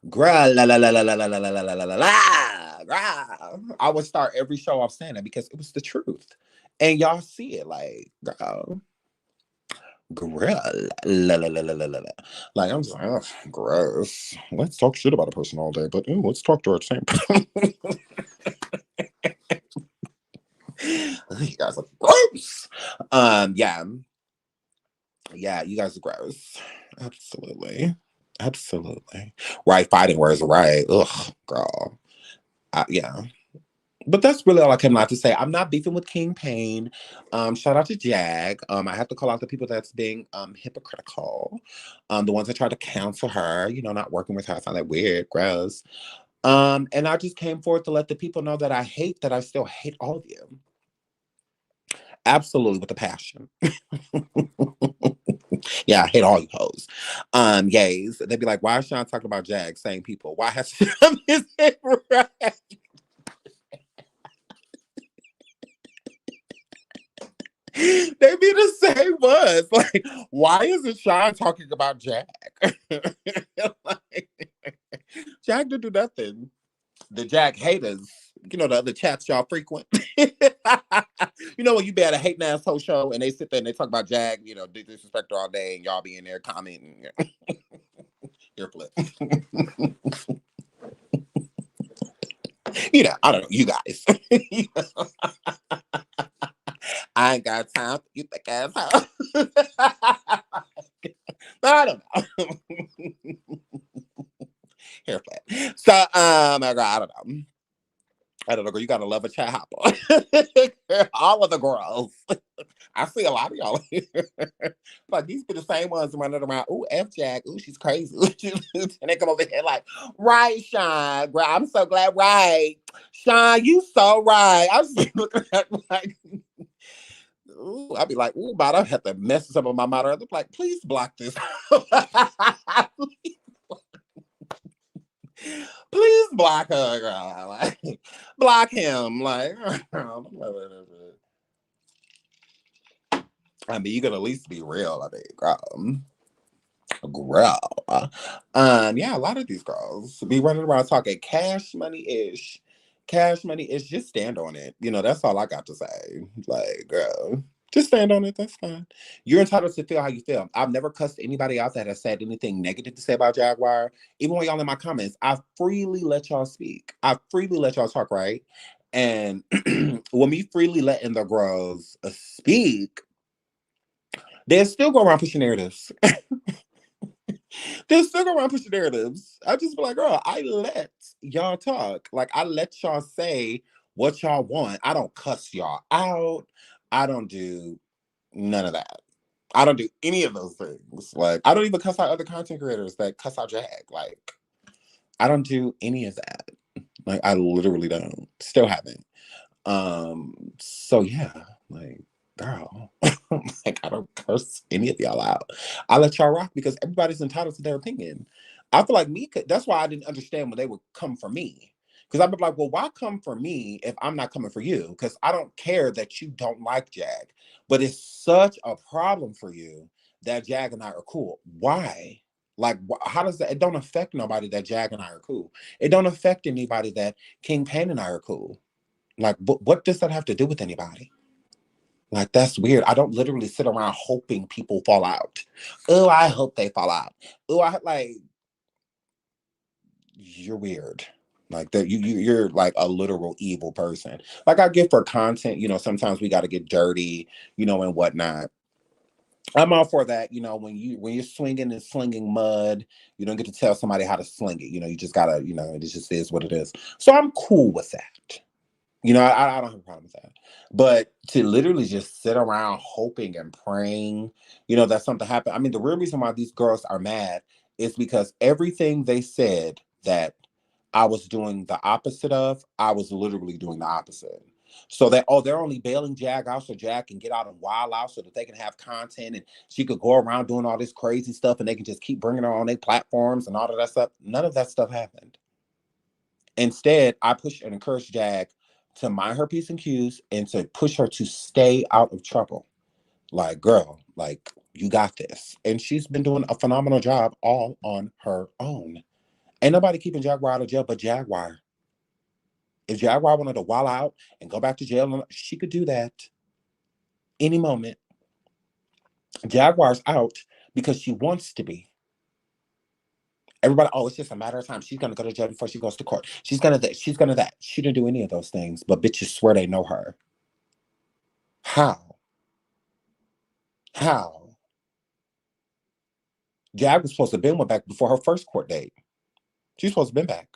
Girl, la la la la la la la la la la la la. I would start every show off saying it because it was the truth. And y'all see it like, girl, la la la la la la. Like I'm just like, oh, gross. Let's talk shit about a person all day, but ooh, let's talk to her at the same time. You guys are gross. Yeah. Yeah, you guys are gross. Absolutely. Absolutely. Right fighting words, right. Ugh, girl. Yeah. But that's really all I came out to say. I'm not beefing with King Pain. Shout out to Jag. I have to call out the people that's being hypocritical. The ones that try to cancel her, you know, not working with her. I find that weird, gross. And I just came forth to let the people know that I hate that I still hate all of you. Absolutely with a passion. Yeah, I hate all you hoes. Yays. They'd be like, why is Sean talking about Jag? Same people. Why has she done this? Right? They be the same ones. Like, why isn't Sean talking about Jack? Like, Jack didn't do nothing. The Jack haters, you know, the other chats y'all frequent. You know, when you be at a hating asshole show and they sit there and they talk about Jack, you know, disrespect her all day, and y'all be in there commenting. Your flip. You know, I don't know, you guys. I ain't got time for you thick asshole. I don't know. Hair flat. So, I don't know. I don't know, girl. You gotta love a chat hopper. All of the girls. I see a lot of y'all here. Like these be the same ones running around. Ooh, F Jack. Ooh, she's crazy. And they come over here like, right, Sean. Girl, I'm so glad. Right, Sean, you so right. I was looking at like. Ooh, I'd be like, ooh, but I have to mess some of my mother. I'd be like, please block this. Please block her, girl. Like, block him. Like, I mean, you can at least be real. I mean, girl. Yeah, a lot of these girls be running around talking cash money ish. Cash money ish. Just stand on it. You know, that's all I got to say. Like, girl. Just stand on it. That's fine. You're entitled to feel how you feel. I've never cussed anybody out that has said anything negative to say about Jaguar. Even when y'all in my comments, I freely let y'all speak. I freely let y'all talk, right? And when we freely letting the girls speak, they'll still go around pushing narratives. They'll still go around pushing narratives. I just be like, girl, I let y'all talk. Like, I let y'all say what y'all want. I don't cuss y'all out. I don't do none of that. I don't do any of those things. Like, I don't even cuss out other content creators that cuss out Jag. Like, I don't do any of that. Like, I literally don't. Still haven't. So yeah, like, girl, like, I don't curse any of y'all out. I let y'all rock because everybody's entitled to their opinion. I feel like that's why I didn't understand when they would come for me. Because I'd be like, well, why come for me if I'm not coming for you? Because I don't care that you don't like Jag. But it's such a problem for you that Jag and I are cool. Why? Like, how does that? It don't affect nobody that Jag and I are cool. It don't affect anybody that King Pain and I are cool. Like, what does that have to do with anybody? Like, that's weird. I don't literally sit around hoping people fall out. Oh, I hope they fall out. Oh, I like, you're weird. Like that, you're like a literal evil person. Like I get for content, sometimes we got to get dirty, and whatnot. I'm all for that. When you're swinging and slinging mud, you don't get to tell somebody how to sling it. You just gotta, it just is what it is. So I'm cool with that. I don't have a problem with that. But to literally just sit around hoping and praying, that something happened. I mean, the real reason why these girls are mad is because everything they said that I was doing the opposite of, I was literally doing the opposite. So that, they're only bailing Jag out so Jag can get out and wild out so that they can have content and she could go around doing all this crazy stuff and they can just keep bringing her on their platforms and all of that stuff. None of that stuff happened. Instead, I push and encourage Jag to mind her P's and Q's and to push her to stay out of trouble. Like, girl, like, you got this. And she's been doing a phenomenal job all on her own. Ain't nobody keeping Jaguar out of jail but Jaguar. If Jaguar wanted to wall out and go back to jail, she could do that any moment. Jaguar's out because she wants to be. Everybody, it's just a matter of time. She's gonna go to jail before she goes to court. She's gonna this. She's gonna that. She didn't do any of those things, but bitches swear they know her. How? How? Jag was supposed to have been back before her first court date. She's supposed to have been back.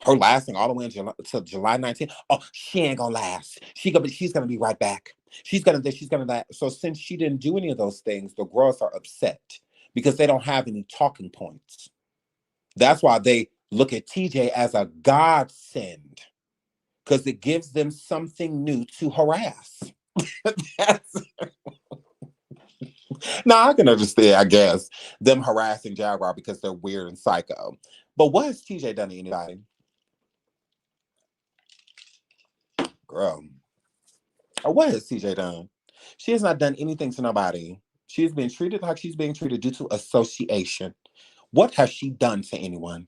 Her lasting all the way until July 19th. Oh, she ain't gonna last. She's gonna be right back. She's gonna this, she's gonna that. So since she didn't do any of those things, the girls are upset because they don't have any talking points. That's why they look at TJ as a godsend, because it gives them something new to harass. That's now I can understand, I guess, them harassing Jaguar because they're weird and psycho. But what has TJ done to anybody? Girl. What has TJ done? She has not done anything to nobody. She's been treated like she's being treated due to association. What has she done to anyone?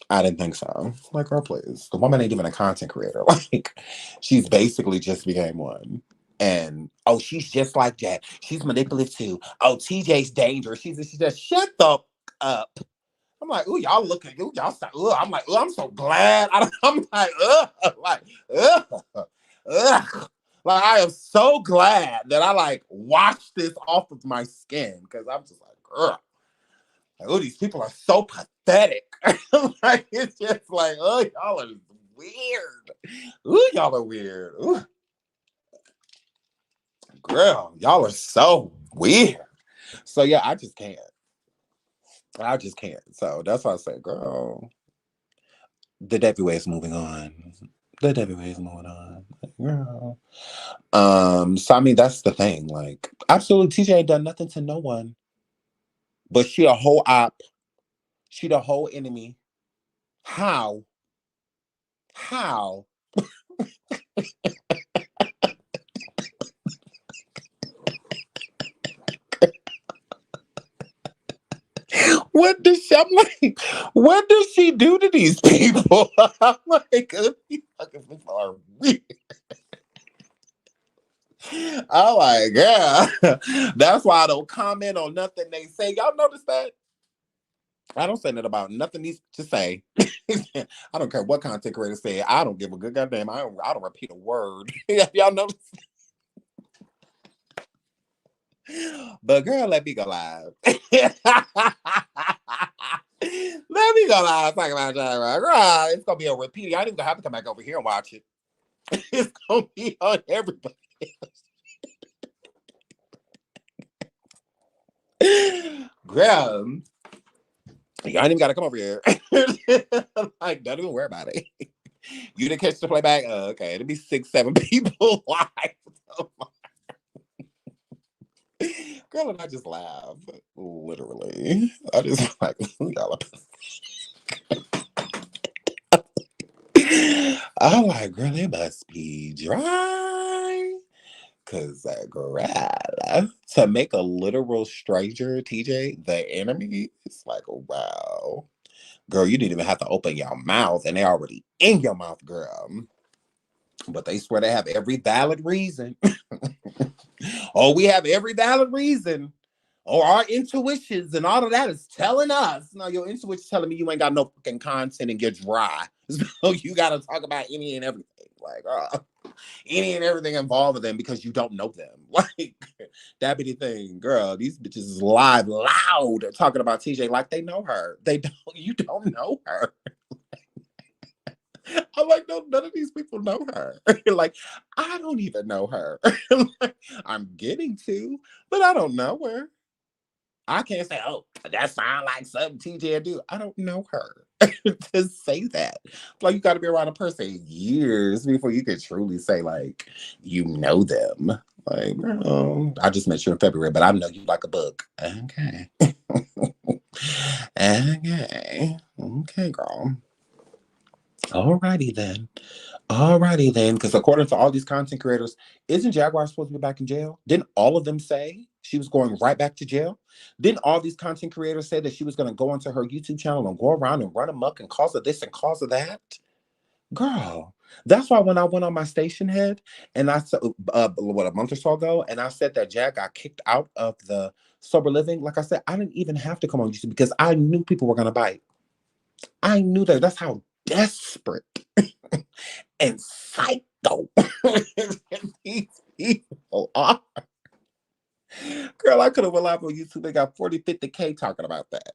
I didn't think so. Like, girl, please. The woman ain't even a content creator. Like, she's basically just became one. And she's just like that. She's manipulative too. TJ's dangerous. She just shut the up. I'm like, ooh, y'all looking, ooh, y'all start, I'm like, I'm so glad. I'm like, like, I am so glad that I like washed this off of my skin because I'm just like, girl. Like, these people are so pathetic. Like, it's just like, y'all are weird. Y'all are weird. Girl, y'all are so weird. So yeah, I just can't. So that's why I say, girl, the WA is moving on. The WA is moving on. Girl. So I mean, that's the thing. Like, absolutely, TJ ain't done nothing to no one. But she a whole op. She the whole enemy. How? How? What does she? I'm like, what does she do to these people? I'm like, these fucking people are weird. Oh my god, that's why I don't comment on nothing they say. Y'all notice that? I don't say nothing about nothing needs to say. I don't care what content creator say. I don't give a good goddamn. I don't repeat a word. Y'all notice? But girl, let me go live. Let me go live talking about Jaguar. Girl, it's gonna be a repeat. I didn't even have to come back over here and watch it. It's gonna be on everybody else. Girl, y'all ain't even gotta come over here. Like, don't even worry about it. You didn't catch the playback? Okay, it'll be 6-7 people live. Girl, and I just laugh. Literally. I just like, y'all I'm like, girl, it must be dry. Cause girl, to make a literal stranger, TJ, the enemy, it's like, wow. Girl, you didn't even have to open your mouth and they already in your mouth, girl. But they swear they have every valid reason. We have every valid reason. or our intuitions and all of that is telling us. No, your intuition's telling me you ain't got no fucking content and you're dry. So you got to talk about any and everything. Like, any and everything involved with them because you don't know them. Like, that be the thing, girl. These bitches is live loud talking about TJ like they know her. They don't, you don't know her. I'm like, no, none of these people know her. Like, I don't even know her. Like, I'm getting to, but I don't know her. I can't say, oh, that sound like something TJ do. I don't know her to say that. Like, you got to be around a person years before you can truly say, like, you know them. Like, no, I just met you in February, but I know you like a book. Okay. Okay. Okay, girl. Alrighty then. Alrighty then. Because according to all these content creators, isn't Jaguar supposed to be back in jail? Didn't all of them say she was going right back to jail? Didn't all these content creators say that she was going to go onto her YouTube channel and go around and run amok and cause of this and cause of that? Girl, that's why when I went on my station head and I said, what, a month or so ago, and I said that Jag got kicked out of the sober living, like I said, I didn't even have to come on YouTube because I knew people were going to bite. I knew that. That's how desperate and psycho these people are. Girl, I could have went live on YouTube. They got 40, 50K talking about that.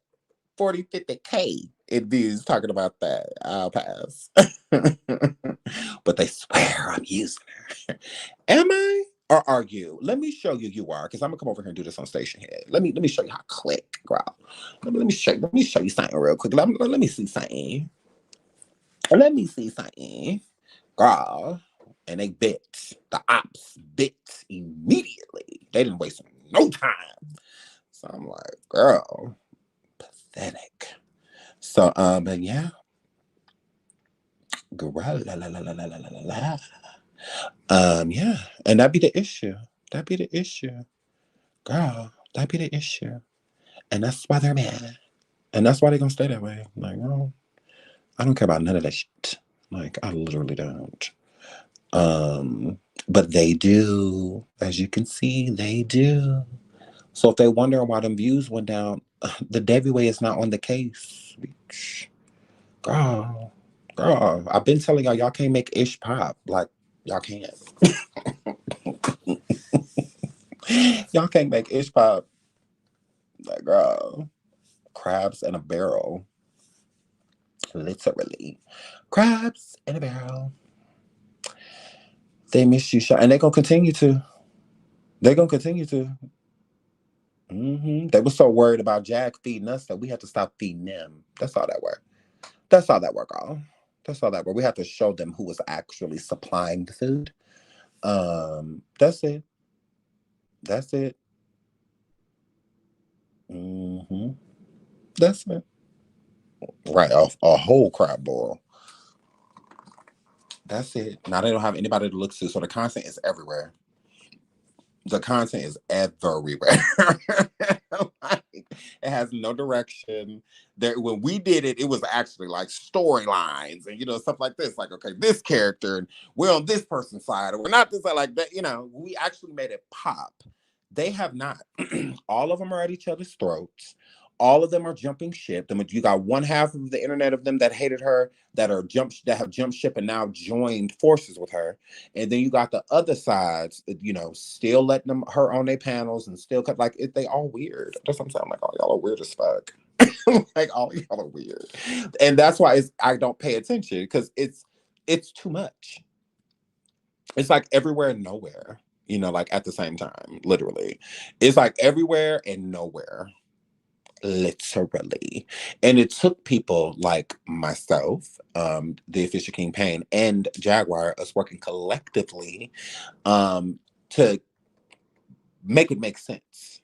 40, 50K in views talking about that. I'll pass. But they swear I'm using her. Am I? Or are you? Let me show you you are, because I'm gonna come over here and do this on station head. Let me show you how to click, girl. Let me show you something real quick. Let me see something. Let me see something. Girl. And they bit. The ops bit immediately. They didn't waste no time. So I'm like, girl, pathetic. So, but yeah. Girl, yeah. And that'd be the issue. That'd be the issue. Girl, that'd be the issue. And that's why they're mad. And that's why they're gonna stay that way. Like, oh, I don't care about none of that shit. Like, I literally don't. But they do. As you can see, they do. So if they're wondering why them views went down, the Debbie way is not on the case. Girl, I've been telling y'all can't make ish pop. Like, y'all can't. Y'all can't make ish pop. Like, girl, crabs in a barrel. Literally. Crabs in a barrel. They miss you, and they're gonna continue to. They're gonna continue to. They were so worried about Jag feeding us that we had to stop feeding them. That's all that worked. That's all that worked, all. That's all that worked. We have to show them who was actually supplying the food. That's it. That's it. That's it. Right off a whole crab boil. That's it. Now they don't have anybody to look to, so the content is everywhere. The content is everywhere. Like, it has no direction. There, when we did it, it was actually like storylines and stuff like this. Like, okay, this character, and we're on this person's side, or we're not this side. Like that, we actually made it pop. They have not. All of them are at each other's throats. All of them are jumping ship. You got one half of the internet of them that hated her, that have jumped ship and now joined forces with her, and then you got the other sides, still letting her on their panels and still cut like it. They all weird. That's what I'm saying. Like, all y'all are weird as fuck. Like, all y'all are weird, and that's why I don't pay attention because it's too much. It's like everywhere and nowhere. Like at the same time. Literally, it's like everywhere and nowhere. Literally. And it took people like myself, the official King Pain, and Jaguar, us working collectively, to make it make sense.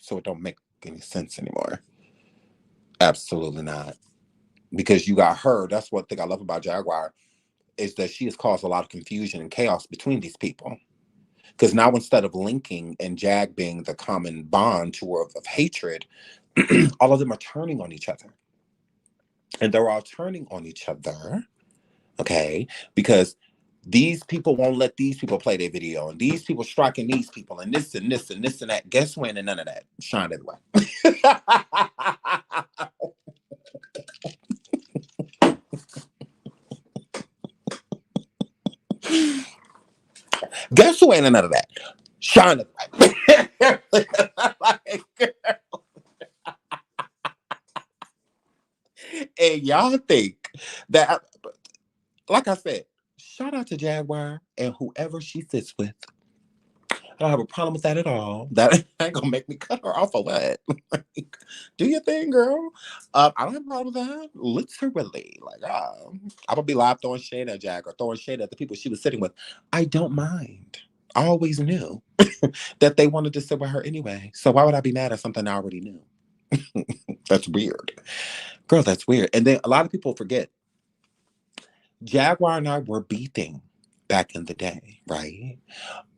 So it don't make any sense anymore. Absolutely not. Because you got her. That's one thing I love about Jaguar, is that she has caused a lot of confusion and chaos between these people. Because now, instead of linking and Jag being the common bond of hatred, all of them are turning on each other. And they're all turning on each other, okay? Because These people won't let these people play their video, and these people striking these people, and this and this and this and that. Guess when? And none of that. Shine everywhere. Guess who ain't none of that? Shine everywhere. Like, and y'all think that, like I said, shout out to Jaguar and whoever she sits with. I don't have a problem with that at all. That ain't gonna make me cut her off or what. Like, do your thing, girl. I don't have a problem with that. Literally. Like, I'm gonna be live throwing shade at Jack or throwing shade at the people she was sitting with. I don't mind. I always knew that they wanted to sit with her anyway. So why would I be mad at something I already knew? That's weird. Girl, that's weird. And then a lot of people forget Jaguar and I were beefing back in the day, right?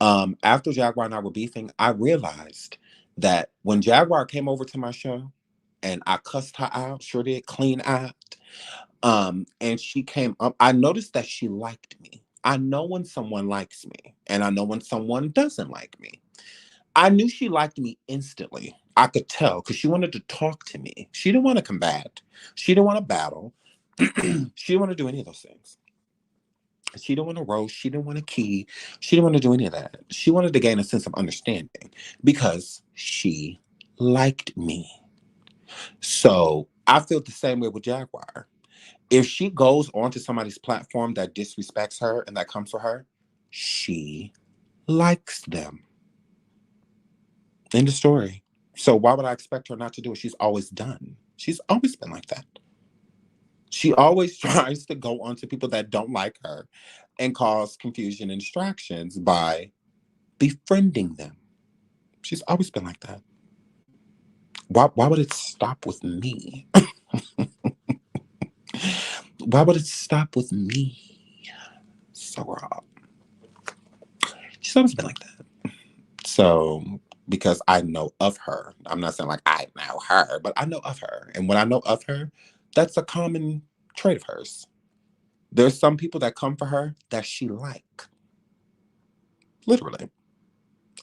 After Jaguar and I were beefing, I realized that when Jaguar came over to my show and I cussed her out, sure did, clean out, and she came up, I noticed that she liked me. I know when someone likes me, and I know when someone doesn't like me. I knew she liked me instantly. I could tell because she wanted to talk to me. She didn't want to combat. She didn't want to battle. She didn't want to do any of those things. She didn't want to roast. She didn't want to key. She didn't want to do any of that. She wanted to gain a sense of understanding because she liked me. So I feel the same way with Jaguar. If she goes onto somebody's platform that disrespects her and that comes for her, she likes them. End of story. So why would I expect her not to do it? She's always done. She's always been like that. She always tries to go onto people that don't like her and cause confusion and distractions by befriending them. She's always been like that. Why would it stop with me? Why would it stop with me? So wrong. She's always been like that. So, because I know of her, I'm not saying like I know her, but I know of her. And when I know of her, that's a common trait of hers. There's some people that come for her that she like, literally.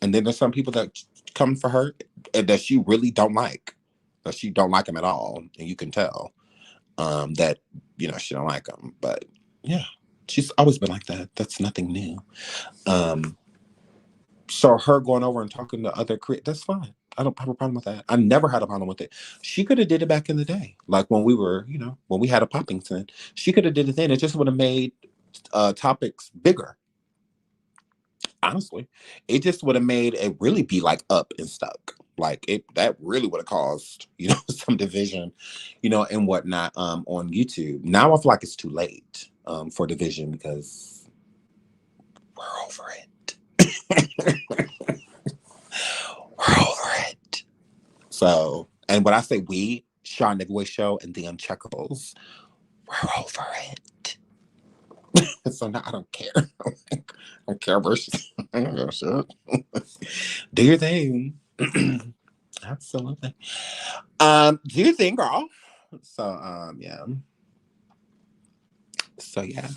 And then there's some people that come for her and that she really don't like. That she don't like them at all. And you can tell that, she don't like them. But yeah, she's always been like that. That's nothing new. Um, so her going over and talking to other creators, that's fine. I don't have a problem with that. I never had a problem with it. She could have did it back in the day. Like when we were, when we had a Poppington. She could have did it then. It just would have made topics bigger. Honestly, it just would have made it really be like up and stuck. Like that really would have caused, some division, and whatnot on YouTube. Now I feel like it's too late for division because we're over it. We're over it. So, and when I say we, Sean Nigaway Show and the Uncheckables, we're over it. So now I don't care. I don't care versus. I don't give a shit. Do your thing. Absolutely. Do your thing, girl. So yeah. So yeah.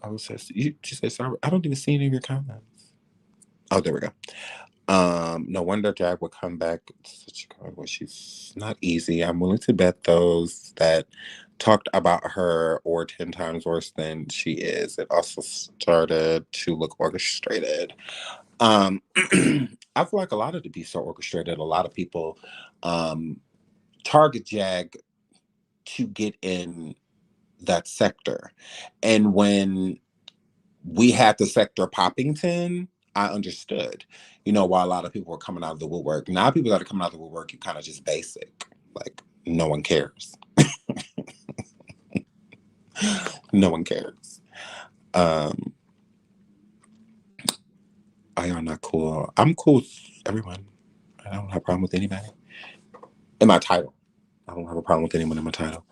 I was just you say sorry. I don't even see any of your comments. Oh, there we go. No wonder Jag would come back. Such a girl. Well, she's not easy. I'm willing to bet those that talked about her or 10 times worse than she is. It also started to look orchestrated. I feel like a lot of the beats are orchestrated. A lot of people target Jag to get in that sector. And when we had the sector Poppington, I understood, why a lot of people were coming out of the woodwork. Now people that are coming out of the woodwork, you kind of just basic. Like, no one cares. No one cares. I are not cool. I'm cool with everyone. I don't have a problem with anybody. In my title. I don't have a problem with anyone in my title.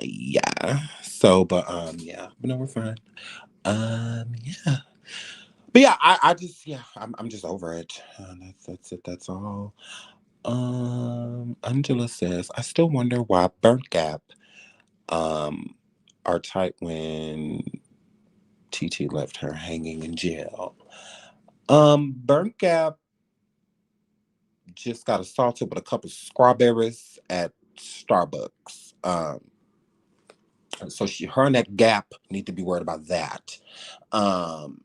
Yeah. So, but yeah. But no, we're fine. Yeah. But yeah, I just I'm just over it. That's it. That's all. Angela says, I still wonder why Burnt Gap, um, are tight when TT left her hanging in jail. Burnt Gap just got assaulted with a couple strawberries at Starbucks. So her and that Gap need to be worried about that. Um,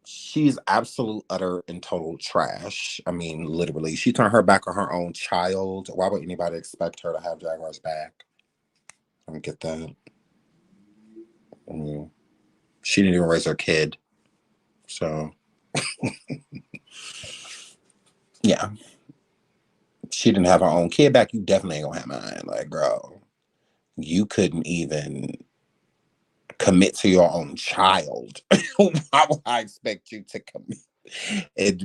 she's absolute, utter, and total trash. I mean, literally, she turned her back on her own child. Why would anybody expect her to have Jaguar's back? I don't get that. I mean, she didn't even raise her kid, so yeah, she didn't have her own kid back. You definitely ain't gonna have mine. Like, girl, you couldn't even commit to your own child. Why would I expect you to commit? It,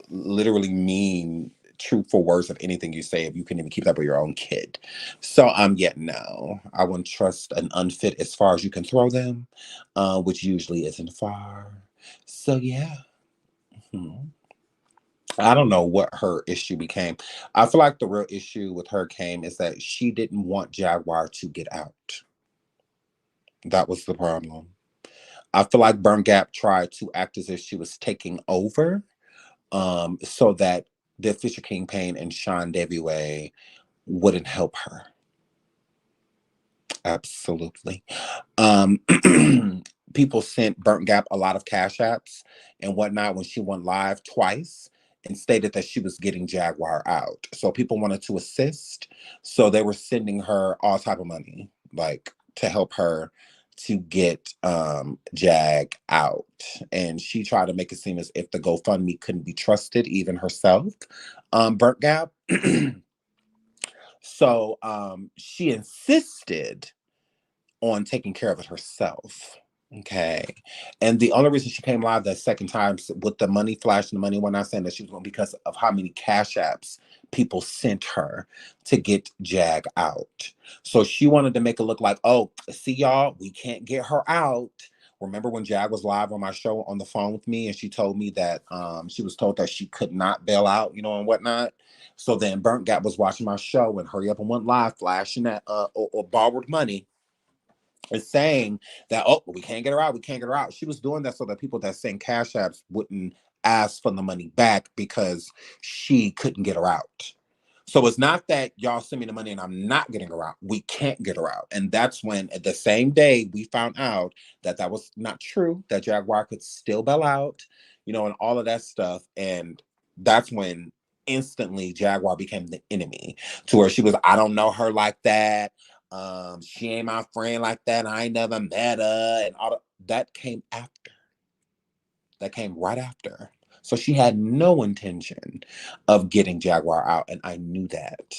literally mean truthful words of anything you say if you can even keep up with your own kid. So yeah, no, I wouldn't trust an unfit as far as you can throw them, which usually isn't far. So yeah. Hmm. I don't know what her issue became. I feel like the real issue with her came is that she didn't want Jaguar to get out. That was the problem. I feel like Burn Gap tried to act as if she was taking over, so that the Fisher King Payne and Sean Deviway wouldn't help her. Absolutely. Um, people sent Burnt Gap a lot of cash apps and whatnot when she went live twice and stated that she was getting Jaguar out. So people wanted to assist. So they were sending her all type of money, like to help her to get Jag out. And she tried to make it seem as if the GoFundMe couldn't be trusted, even herself. Burnt Gap. So she insisted on taking care of it herself. Okay. And the only reason she came live that second time with the money flashing the money, when I saying that she was going because of how many cash apps people sent her to get Jag out. So she wanted to make it look like, oh, see y'all, we can't get her out. Remember when Jag was live on my show on the phone with me and she told me that she was told that she could not bail out, and whatnot. So then Burnt Gap was watching my show and hurry up and went live flashing that or borrowed money is saying that, oh, we can't get her out, we can't get her out. She was doing that so that people that send cash apps wouldn't ask for the money back because she couldn't get her out. So it's not that y'all send me the money and I'm not getting her out. We can't get her out. And that's when, at the same day, we found out that that was not true, that Jaguar could still bail out, and all of that stuff. And that's when instantly Jaguar became the enemy, to where she was, I don't know her like that. She ain't my friend like that. I ain't never met her. And that came after. That came right after. So she had no intention of getting Jaguar out, and I knew that.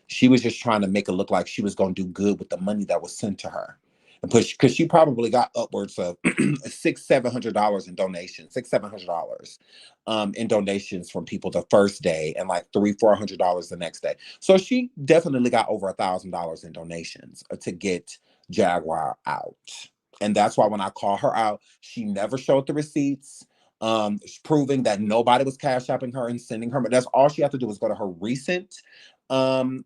She was just trying to make it look like she was going to do good with the money that was sent to her, and because she probably got upwards of $600-700 in donations, $600-700 in donations from people the first day, and like $300-400 the next day. So she definitely got over $1,000 in donations to get Jaguar out. And that's why when I call her out, she never showed the receipts, proving that nobody was cash apping her and sending her. But that's all she had to do was go to her recent um,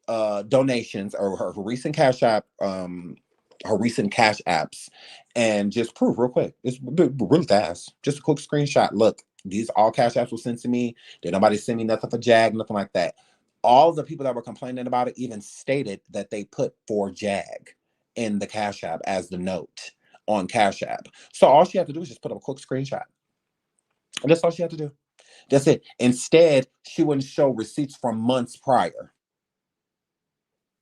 donations or her recent cash app, her recent cash apps, and just prove real quick. It's really fast. Just a quick screenshot. Look, these all cash apps were sent to me. Did nobody send me nothing for Jag, nothing like that. All the people that were complaining about it even stated that they put for Jag in the cash app as the note on cash app. So all she had to do was just put up a quick screenshot. And that's all she had to do. That's it. Instead, she wouldn't show receipts from months prior.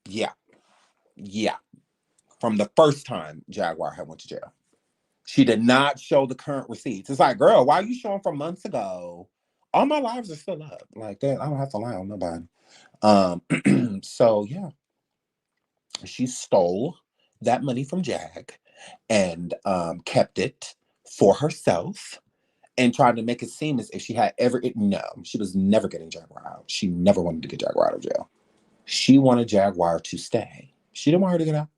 Yeah. Yeah. From the first time Jaguar had went to jail. She did not show the current receipts. It's like, girl, why are you showing from months ago? All my lives are still up. Like that. I don't have to lie on nobody. So yeah, she stole that money from Jag and kept it for herself and tried to make it seem as if she had ever. No, she was never getting Jaguar out. She never wanted to get Jaguar out of jail. She wanted Jaguar to stay. She didn't want her to get out.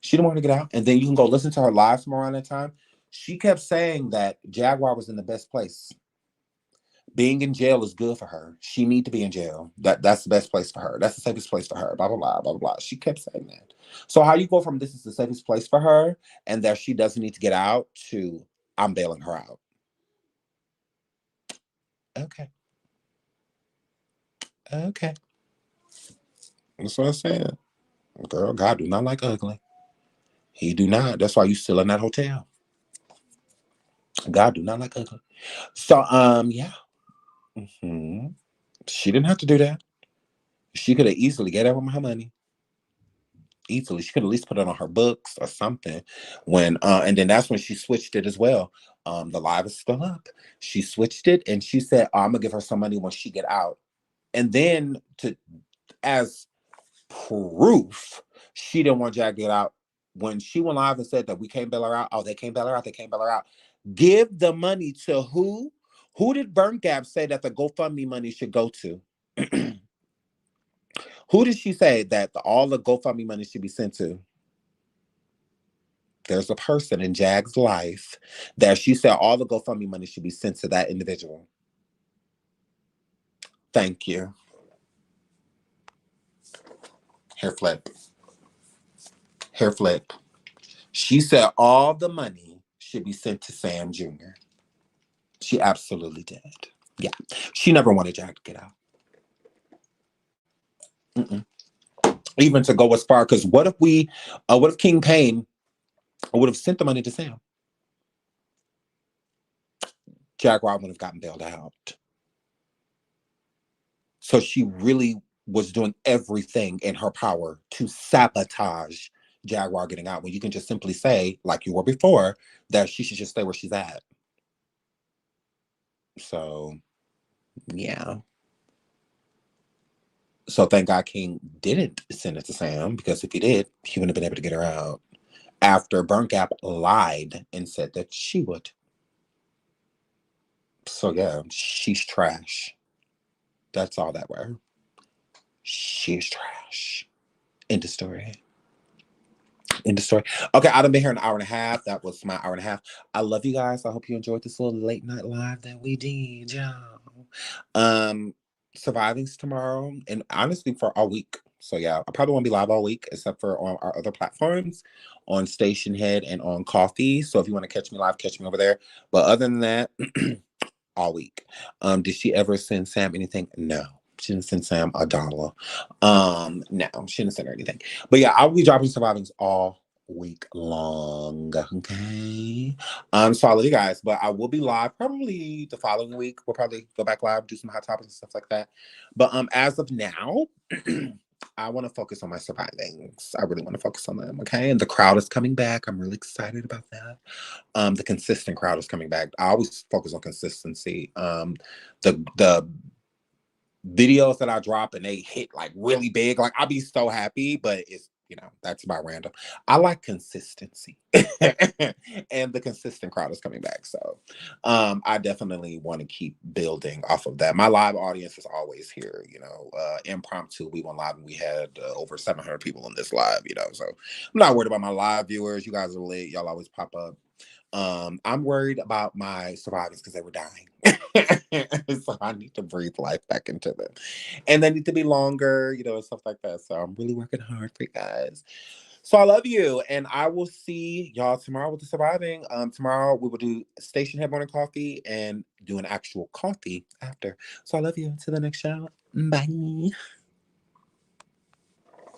She didn't want her to get out. And then you can go listen to her live from around that time. She kept saying that Jaguar was in the best place Being in jail is good for her. She need to be in jail. That's the best place for her. That's the safest place for her. Blah blah blah blah blah. She kept saying that. So how you go from this is the safest place for her and that she doesn't need to get out to I'm bailing her out. Okay. Okay. That's what I'm saying. Girl, God do not like ugly. He do not. That's why you still in that hotel. God do not like ugly. So yeah. Hmm. She didn't have to do that. She could have easily get out with her money. Easily. She could at least put it on her books or something. When and then that's when she switched it as well. The live is still up. She switched it and she said, I'm gonna give her some money when she get out. And then to as proof, she didn't want Jack to get out. When she went live and said that we can't bail her out, oh, they can't bail her out, they can't bail her out. Give the money to who? Who did Burn Gap say that the GoFundMe money should go to? Who did she say that all the GoFundMe money should be sent to? There's a person in Jag's life that she said all the GoFundMe money should be sent to that individual. Thank you. Hair flip. Hair flip. She said all the money should be sent to Sam Jr. She absolutely did. Yeah. She never wanted Jag to get out. Mm-mm. Even to go as far, because what if King Payne would have sent the money to Sam? Jaguar would have gotten bailed out. So she really was doing everything in her power to sabotage Jaguar getting out when you can just simply say, like you were before, that she should just stay where she's at. So, yeah. So thank God King didn't send it to Sam, because if he did, he wouldn't have been able to get her out. After Burnt Gap lied and said that she would. So yeah, she's trash. That's all that were. She's trash. End of story. End of story. Okay, I've been here an hour and a half. That was my hour and a half. I love you guys. I hope you enjoyed this little late night live that we did, y'all. Um, Surviving's tomorrow, and honestly for all week. So yeah, I probably won't be live all week except for on our other platforms, on Station Head and on Coffee. So if you want to catch me live, catch me over there. But other than that, all week. Did she ever send Sam anything? No. She didn't send Sam $1. No, she didn't send her anything. But yeah, I'll be dropping survivings all week long. Okay. So I love you guys, but I will be live probably the following week. We'll probably go back live, do some hot topics and stuff like that. But as of now, I want to focus on my survivings. I really want to focus on them. Okay. And the crowd is coming back. I'm really excited about that. The consistent crowd is coming back. I always focus on consistency. The videos that I drop and they hit like really big, like I'll be so happy, but it's that's about random. I like consistency. And the consistent crowd is coming back. So I definitely want to keep building off of that. My live audience is always here, impromptu. We went live and we had over 700 people in this live, so I'm not worried about my live viewers. You guys are lit. Y'all always pop up. I'm worried about my survivors because they were dying. So I need to breathe life back into them. And they need to be longer, and stuff like that. So I'm really working hard for you guys. So I love you. And I will see y'all tomorrow with the surviving. Tomorrow we will do Station Head Morning Coffee and do an actual coffee after. So I love you. Until the next show. Bye.